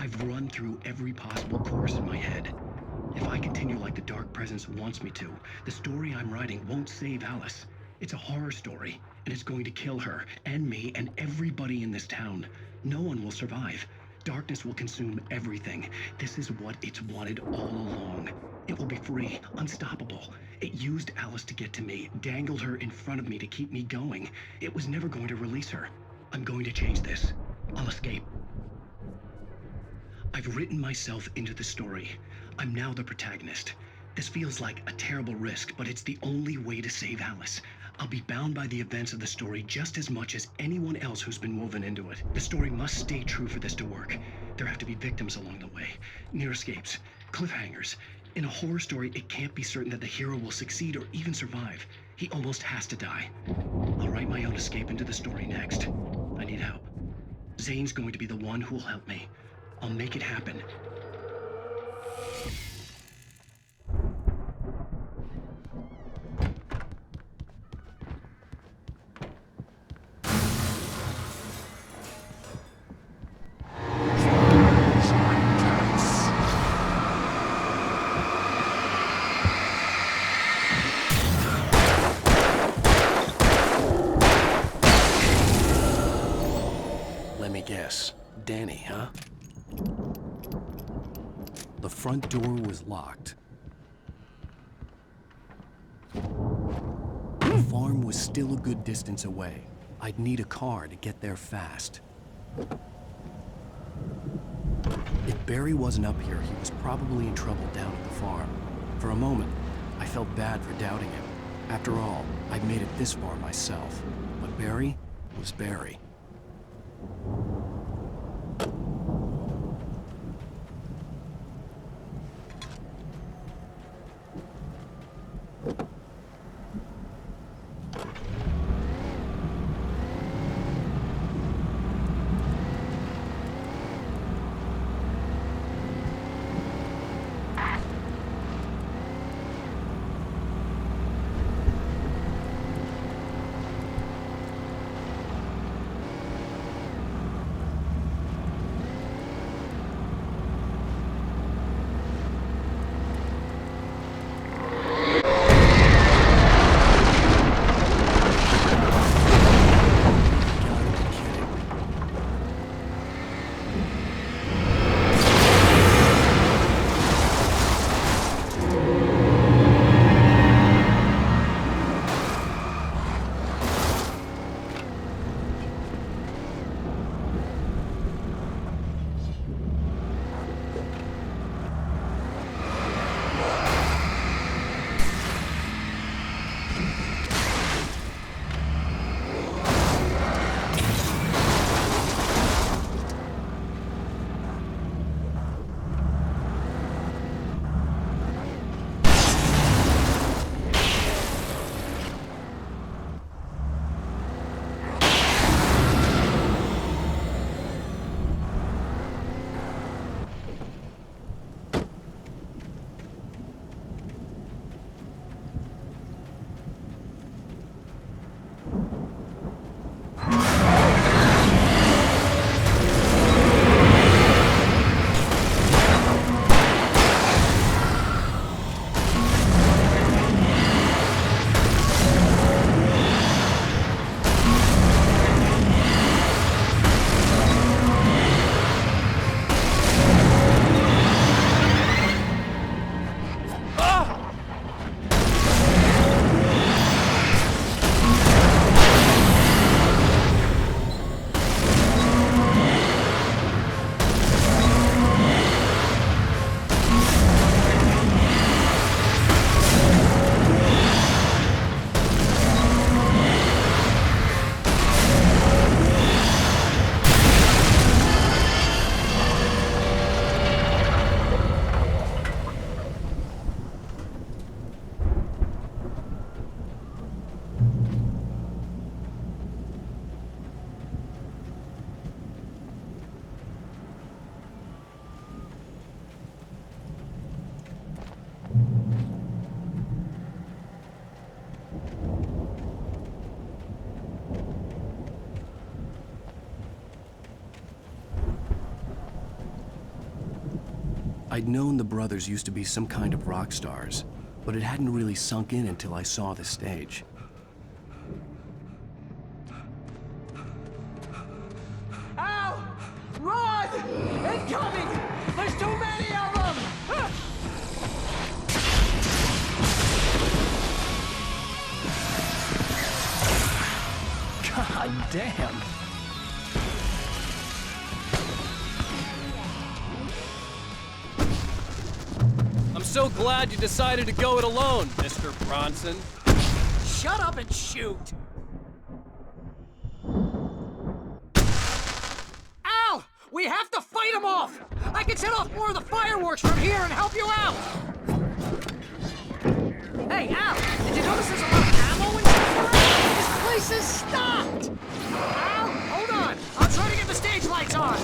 I've run through every possible course in my head. If I continue like the Dark Presence wants me to, the story I'm writing won't save Alice. It's a horror story, and it's going to kill her, and me, and everybody in this town. No one will survive. Darkness will consume everything. This is what it's wanted all along. It will be free, unstoppable. It used Alice to get to me, dangled her in front of me to keep me going. It was never going to release her. I'm going to change this. I'll escape. I've written myself into the story. I'm now the protagonist. This feels like a terrible risk, but it's the only way to save Alice. I'll be bound by the events of the story just as much as anyone else who's been woven into it. The story must stay true for this to work. There have to be victims along the way, near escapes, cliffhangers. In a horror story, it can't be certain that the hero will succeed or even survive. He almost has to die. I'll write my own escape into the story next. I need help. Zane's going to be the one who'll help me. I'll make it happen. Let me guess. Danny, huh? The front door was locked. The farm was still a good distance away. I'd need a car to get there fast. If Barry wasn't up here, he was probably in trouble down at the farm. For a moment, I felt bad for doubting him. After all, I'd made it this far myself. But Barry was Barry. I'd known the brothers used to be some kind of rock stars, but it hadn't really sunk in until I saw the stage. Ow! Run! Incoming! There's too many of them! God damn. I'm so glad you decided to go it alone, Mr. Bronson. Shut up and shoot! Al! We have to fight them off! I can set off more of the fireworks from here and help you out! Hey, Al! Did you notice there's a lot of ammo and stuff around? This place is stocked! Al, hold on! I'll try to get the stage lights on!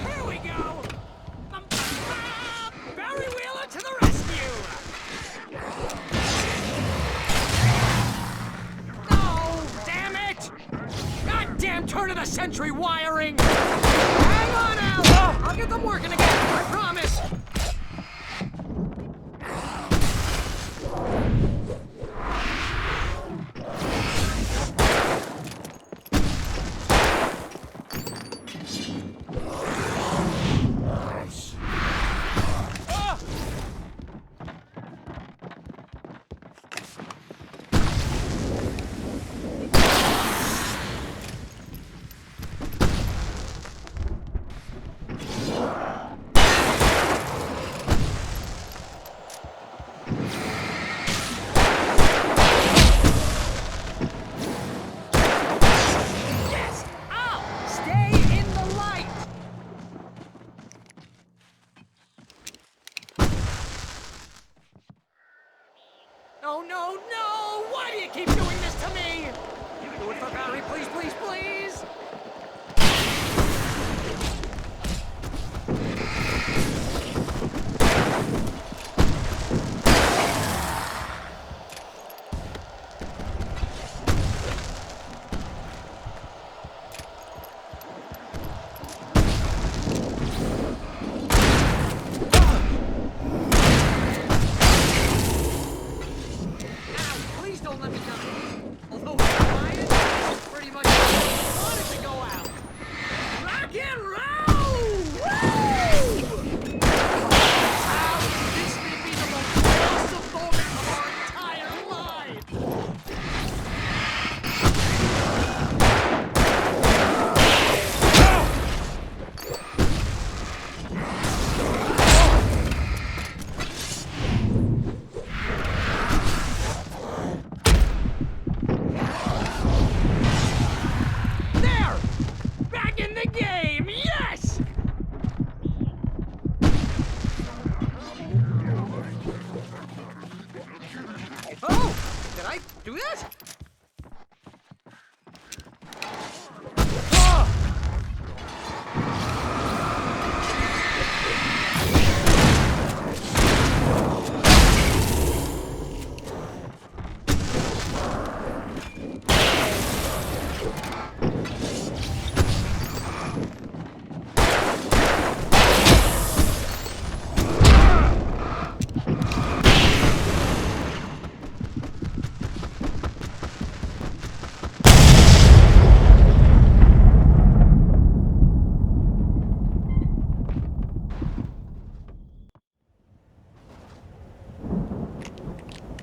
Here we go! Barry Wheeler to the rescue! Oh, damn it! Goddamn turn of the century wiring! Hang on, Al! I'll get them working again, I promise! Yes! Al! Stay in the light! No, no, no! Why do you keep doing this to me? Do it for Barry, please, please, please! Ow, please don't let me down. Although it's quiet, it's pretty much wanted to go out. Rock and roll! Woo! Ow, this may be the most awesome moment of our entire lives! There! Back in the game! Yes! Oh! Did I do that?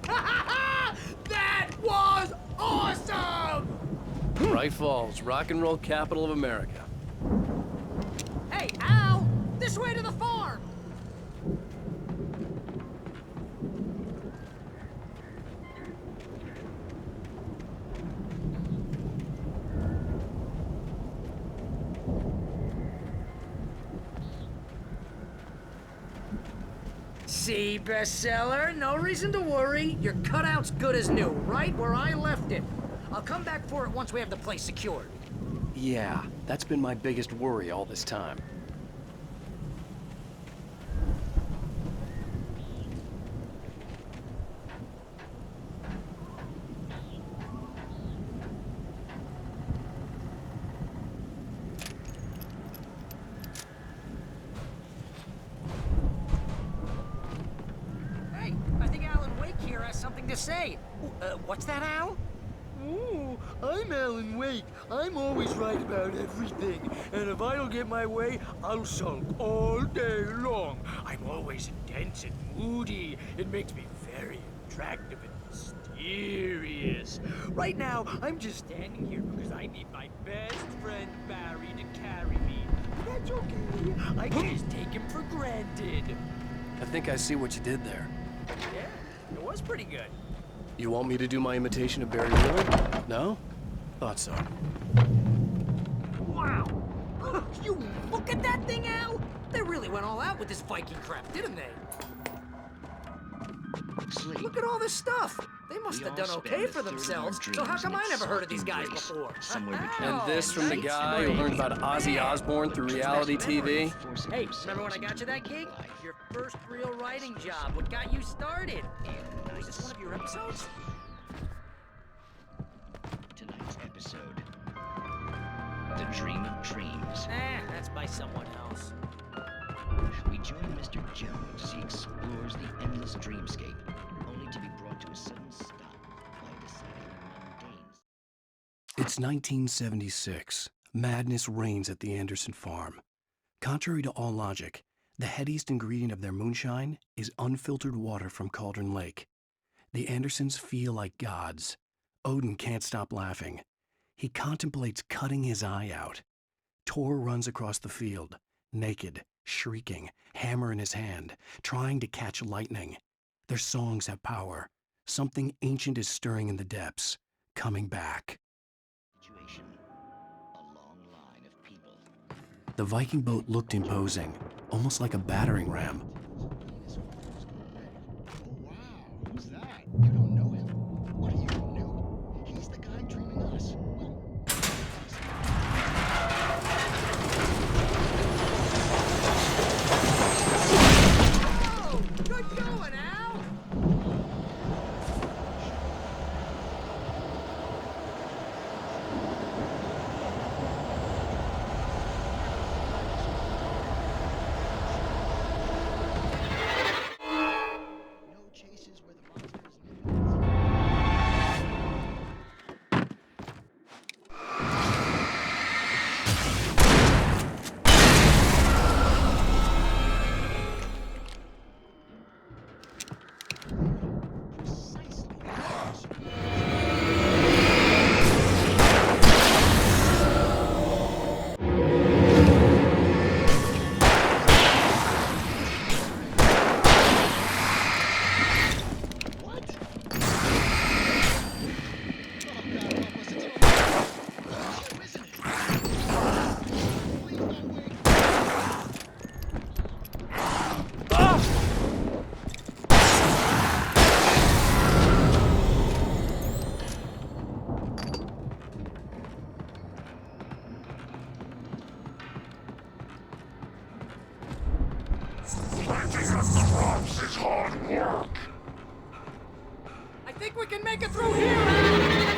Ah! That was awesome! Bright Falls, rock and roll capital of America. Hey, Al! This way to the farm! See, bestseller? No reason to worry. Your cutout's good as new, right where I left it. I'll come back for it once we have the place secured. Yeah, that's been my biggest worry all this time. to say. What's that, Al? Ooh, I'm Alan Wake. I'm always right about everything. And if I don't get my way, I'll sulk all day long. I'm always intense and moody. It makes me very attractive and mysterious. Right now, I'm just standing here because I need my best friend Barry to carry me. That's okay. I can just take him for granted. I think I see what you did there. Yeah, it was pretty good. You want me to do my imitation of Barry Wheeler? No? Thought so. Wow! You look at that thing, Al! They really went all out with this Viking crap, didn't they? Sleep. Look at all this stuff! They must have done okay for themselves, so how come I never heard of these guys before? And this from the guy who learned about Ozzy Osbourne through reality TV? Hey, remember when I got you that gig? Your first real writing job. What got you started? Was this one of your episodes? Tonight's episode. The Dream of Dreams. That's by someone else. We join Mr. Jones as he explores the endless dreamscape, only to be brought to a sudden stop by a decidedly mundane... It's 1976. Madness reigns at the Anderson farm. Contrary to all logic, the headiest ingredient of their moonshine is unfiltered water from Cauldron Lake. The Andersons feel like gods. Odin can't stop laughing. He contemplates cutting his eye out. Tor runs across the field, naked, shrieking, hammer in his hand, trying to catch lightning. Their songs have power. Something ancient is stirring in the depths, coming back. Situation. A long line of people. The Viking boat looked imposing, almost like a battering ram. Who's that? You don't know him. What are you new? He's the guy dreaming us. Oh, good going, Al! I think we can make it through here, Al!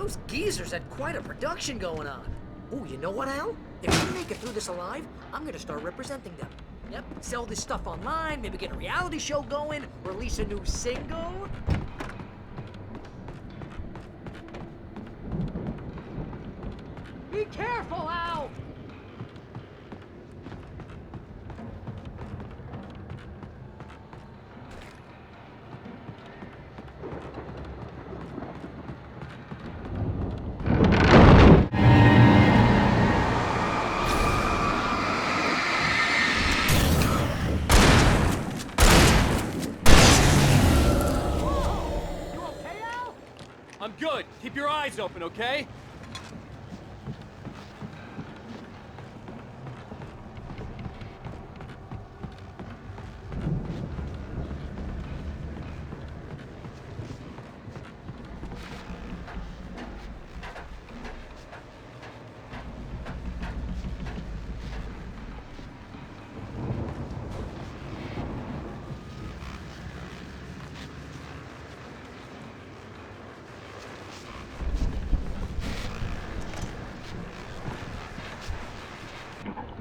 Those geezers had quite a production going on. Ooh, you know what, Al? If we make it through this alive, I'm gonna start representing them. Yep, sell this stuff online, maybe get a reality show going, release a new single. Be careful, Al! I'm good. Keep your eyes open, okay?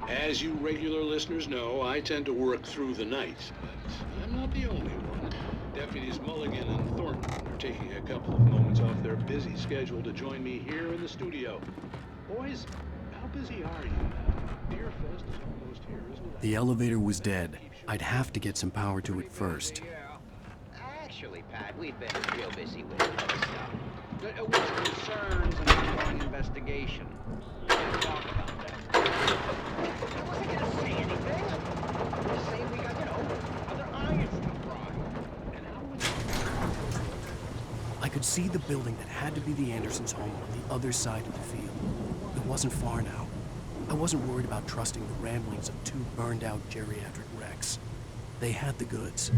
As you regular listeners know, I tend to work through the night, but I'm not the only one. Deputies Mulligan and Thornton are taking a couple of moments off their busy schedule to join me here in the studio. Boys, how busy are you now? Deerfest is almost here, isn't it? The elevator was dead. I'd have to get some power to it first. Actually, Pat, we've been real busy with other stuff. Which concerns an ongoing investigation. We'll talk about that. I wasn't gonna say anything. I'm just saying we got, other irons to fry. And how would I could see the building that had to be the Andersons' home on the other side of the field. It wasn't far now. I wasn't worried about trusting the ramblings of two burned-out geriatric wrecks. They had the goods.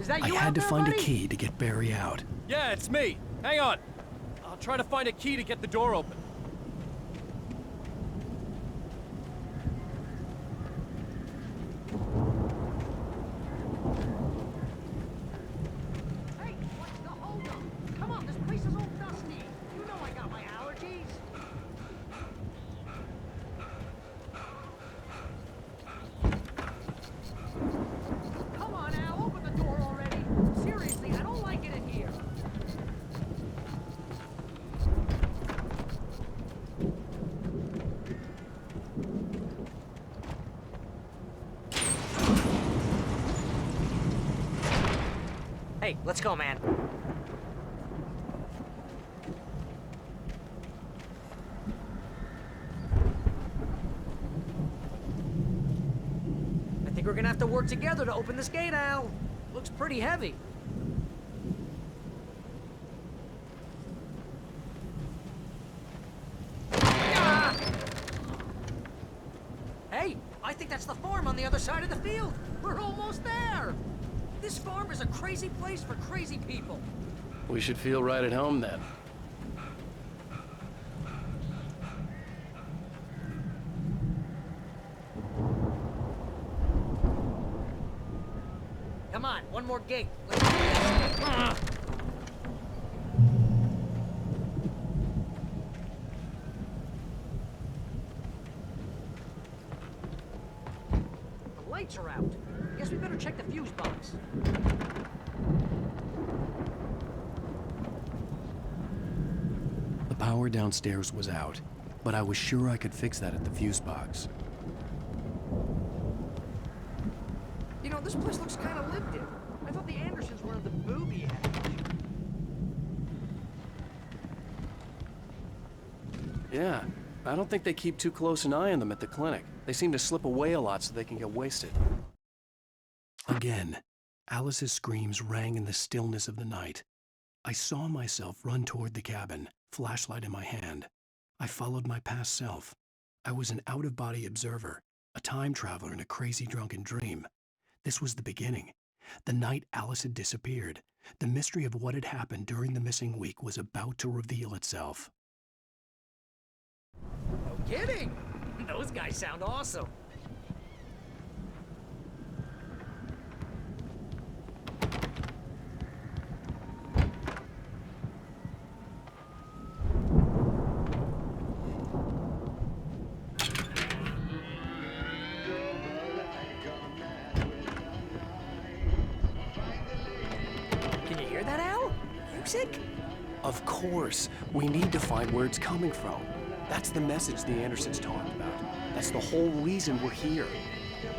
Is that I you had out to there, find buddy? a key to get Barry out. Yeah, it's me. Hang on. I'll try to find a key to get the door open. Hey, let's go, man. I think we're gonna have to work together to open this gate, Al. Looks pretty heavy. Hey, I think that's the farm on the other side of the field. We're almost there. This farm is a crazy place for crazy people. We should feel right at home then. Come on, one more gate. Let's do this. The lights are out. Guess we better check the fuse box. The power downstairs was out, but I was sure I could fix that at the fuse box. You know, this place looks kind of lived in. I thought the Andersons were in the booby hatch. Yeah, I don't think they keep too close an eye on them at the clinic. They seem to slip away a lot so they can get wasted. Again, Alice's screams rang in the stillness of the night. I saw myself run toward the cabin, flashlight in my hand. I followed my past self. I was an out-of-body observer, a time traveler in a crazy drunken dream. This was the beginning. The night Alice had disappeared. The mystery of what had happened during the missing week was about to reveal itself. No kidding. Those guys sound awesome. Can you hear that, Al? Music? Of course. We need to find where it's coming from. That's the message the Andersons talked about. That's the whole reason we're here.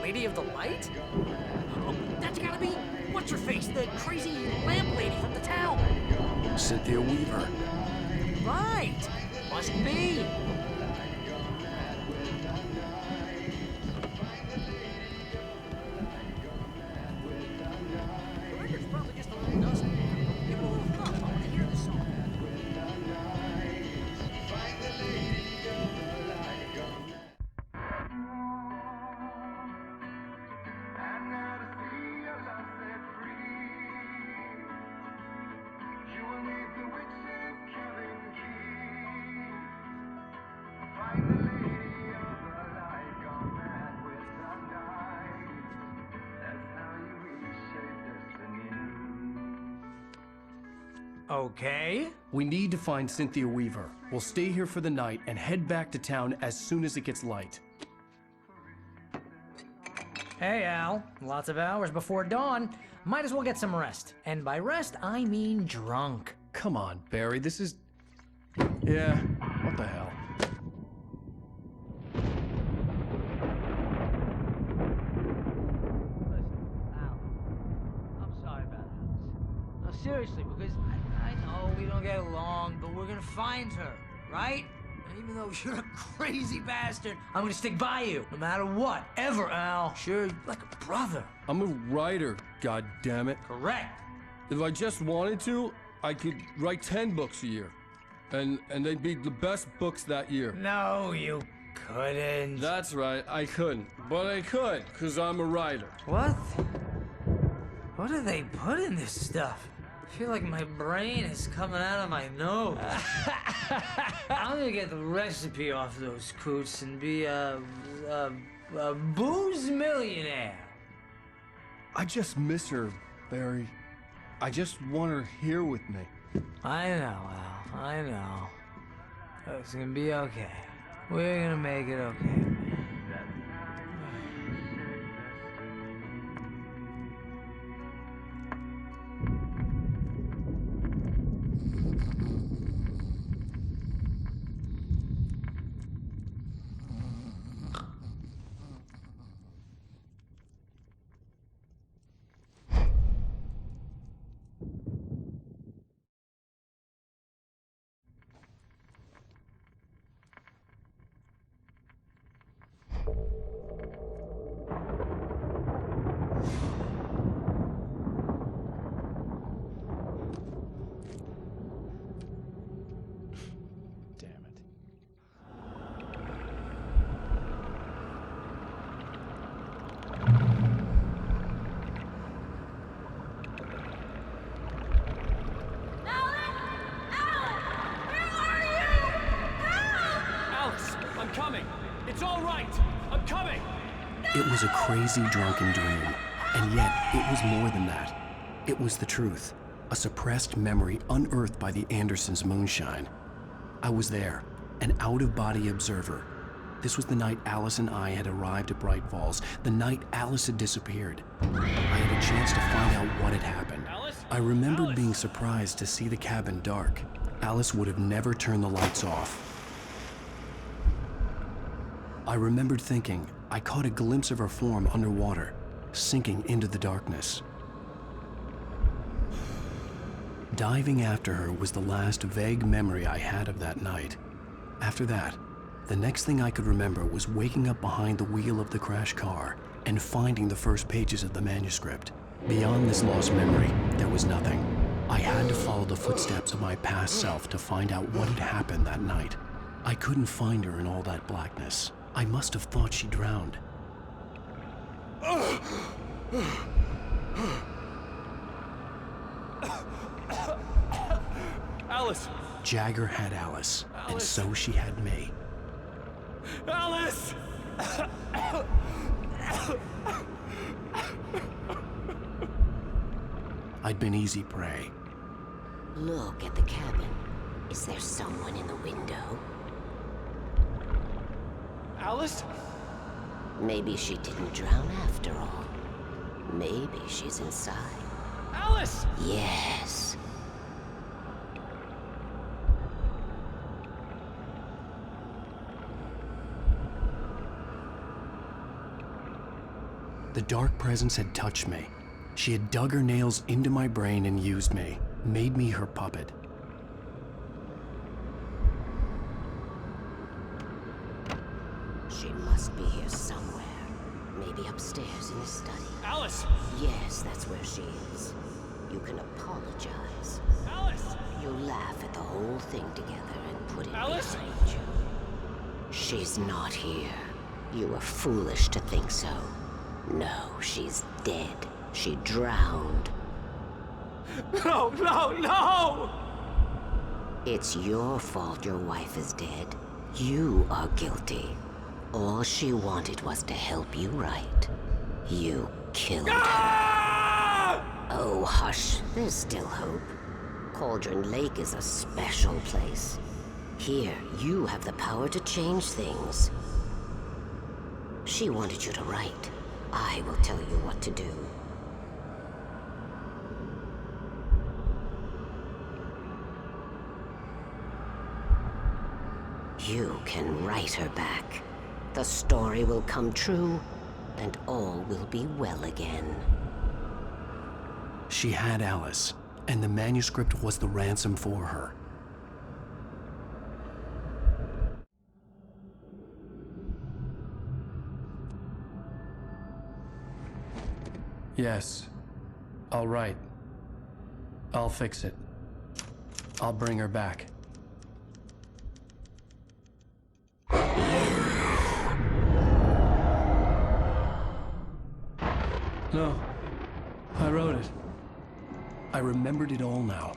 Lady of the Light? Oh, that's gotta be... What's-her-face? The crazy lamp lady from the town. Cynthia Weaver. Right. Must be. The record's probably just a little dusty. Give it a little thump. I want to hear this song. Okay. We need to find Cynthia Weaver. We'll stay here for the night and head back to town as soon as it gets light. Hey, Al. Lots of hours before dawn. Might as well get some rest. And by rest, I mean drunk. Come on, Barry, this is... Yeah, what the hell? I'm sorry about this. No, seriously, because I know we don't get along, but we're gonna find her, right? And even though you're a crazy bastard, I'm gonna stick by you, no matter what, ever, Al. Sure, like a brother. I'm a writer, goddammit. Correct. If I just wanted to, I could write 10 books a year. And they'd be the best books that year. No, you couldn't. That's right, I couldn't. But I could, because I'm a writer. What? What do they put in this stuff? I feel like my brain is coming out of my nose. I'm gonna get the recipe off those coots and be a booze millionaire. I just miss her, Barry. I just want her here with me. I know, Al. I know. It's gonna be okay. We're gonna make it okay. all right. I'm coming. It was a crazy drunken dream, and yet it was more than that. It was the truth, a suppressed memory unearthed by the Andersons' moonshine. I was there, an out-of-body observer. This was the night Alice and I had arrived at Bright Falls, the night Alice had disappeared. I had a chance to find out what had happened. I remembered being surprised to see the cabin dark. Alice would have never turned the lights off. I remembered thinking I caught a glimpse of her form underwater, sinking into the darkness. Diving after her was the last vague memory I had of that night. After that, the next thing I could remember was waking up behind the wheel of the crashed car and finding the first pages of the manuscript. Beyond this lost memory, there was nothing. I had to follow the footsteps of my past self to find out what had happened that night. I couldn't find her in all that blackness. I must have thought she drowned. Alice! Jagger had Alice, and so she had me. Alice! I'd been easy prey. Look at the cabin. Is there someone in the window? Alice? Maybe she didn't drown after all. Maybe she's inside. Alice! Yes. The dark presence had touched me. She had dug her nails into my brain and used me, made me her puppet. She must be here somewhere. Maybe upstairs in the study. Alice! Yes, that's where she is. You can apologize. Alice! You'll laugh at the whole thing together and put it Alice? behind you. She's not here. You were foolish to think so. No, she's dead. She drowned. No, no, no! It's your fault your wife is dead. You are guilty. All she wanted was to help you right. You killed her. Oh, hush. There's still hope. Cauldron Lake is a special place. Here, you have the power to change things. She wanted you to write. I will tell you what to do. You can write her back. The story will come true, and all will be well again. She had Alice, and the manuscript was the ransom for her. Yes. I'll write. I'll fix it. I'll bring her back. No. I wrote it. I remembered it all now.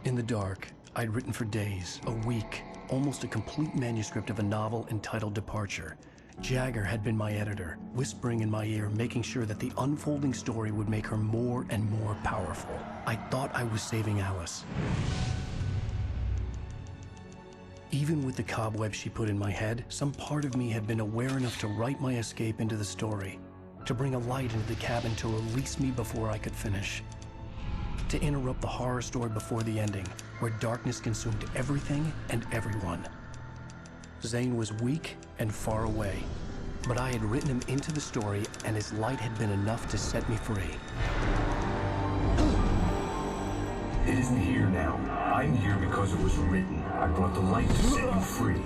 In the dark, I'd written for days, a week, almost a complete manuscript of a novel entitled Departure. Jagger had been my editor, whispering in my ear, making sure that the unfolding story would make her more and more powerful. I thought I was saving Alice. Even with the cobwebs she put in my head, some part of me had been aware enough to write my escape into the story, to bring a light into the cabin to release me before I could finish, to interrupt the horror story before the ending, where darkness consumed everything and everyone. Zane was weak and far away, but I had written him into the story, and his light had been enough to set me free. It isn't here now. I'm here because it was written. I brought the light to set you free.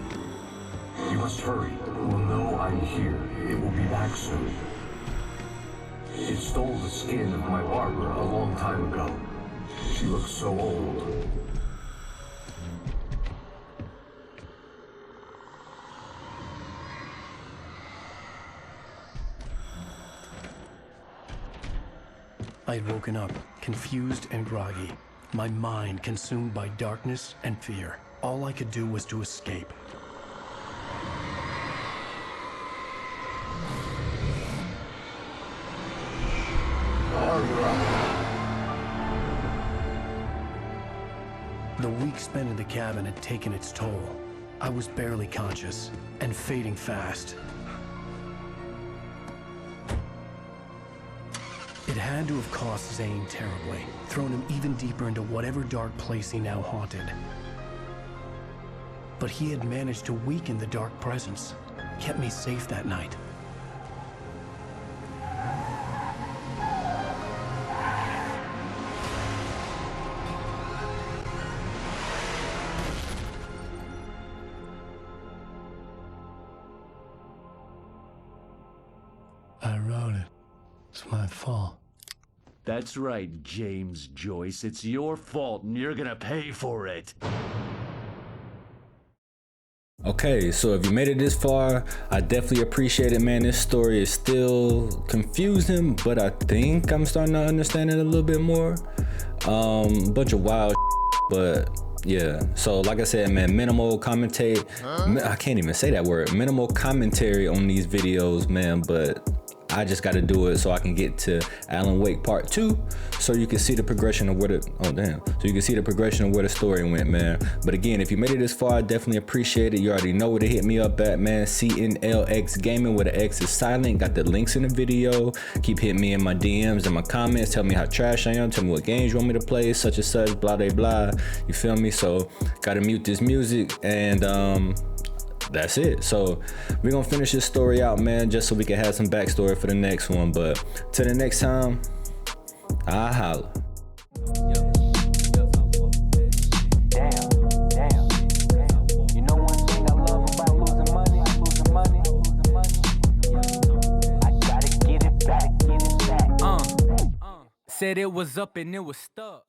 You must hurry. It will know I'm here. It will be back soon. It stole the skin of my barber a long time ago. She looks so old. I had woken up, confused and groggy, my mind consumed by darkness and fear. All I could do was to escape. murderer. The week spent in the cabin had taken its toll. I was barely conscious, and fading fast. It had to have cost Zane terribly, thrown him even deeper into whatever dark place he now haunted. But he had managed to weaken the dark presence, kept me safe that night. I wrote it. It's my fault. That's right, James Joyce. It's your fault, and you're gonna pay for it. Okay, so if you made it this far, I definitely appreciate it, man. This story is still confusing, but I think I'm starting to understand it a little bit more. Bunch of wild but yeah. So like I said, man, minimal commentary. I can't even say that word. Minimal commentary on these videos, man, but I just got to do it so I can get to Alan Wake Part 2, so you can see the progression of where the so you can see the progression of where the story went, man. But again, if you made it this far, I definitely appreciate it. You already know where to hit me up at, man. CNLX Gaming, where the X is silent. Got the links in the video. Keep hitting me in my DMs and my comments. Tell me how trash I am. Tell me what games you want me to play, such and such, blah blah blah. You feel me? So gotta mute this music, and that's it. So we're gonna finish this story out, man, just so we can have some backstory for the next one. But till the next time, I'll holla. You know one thing I love about losing money? I gotta get it back. Said it was up and it was stuck.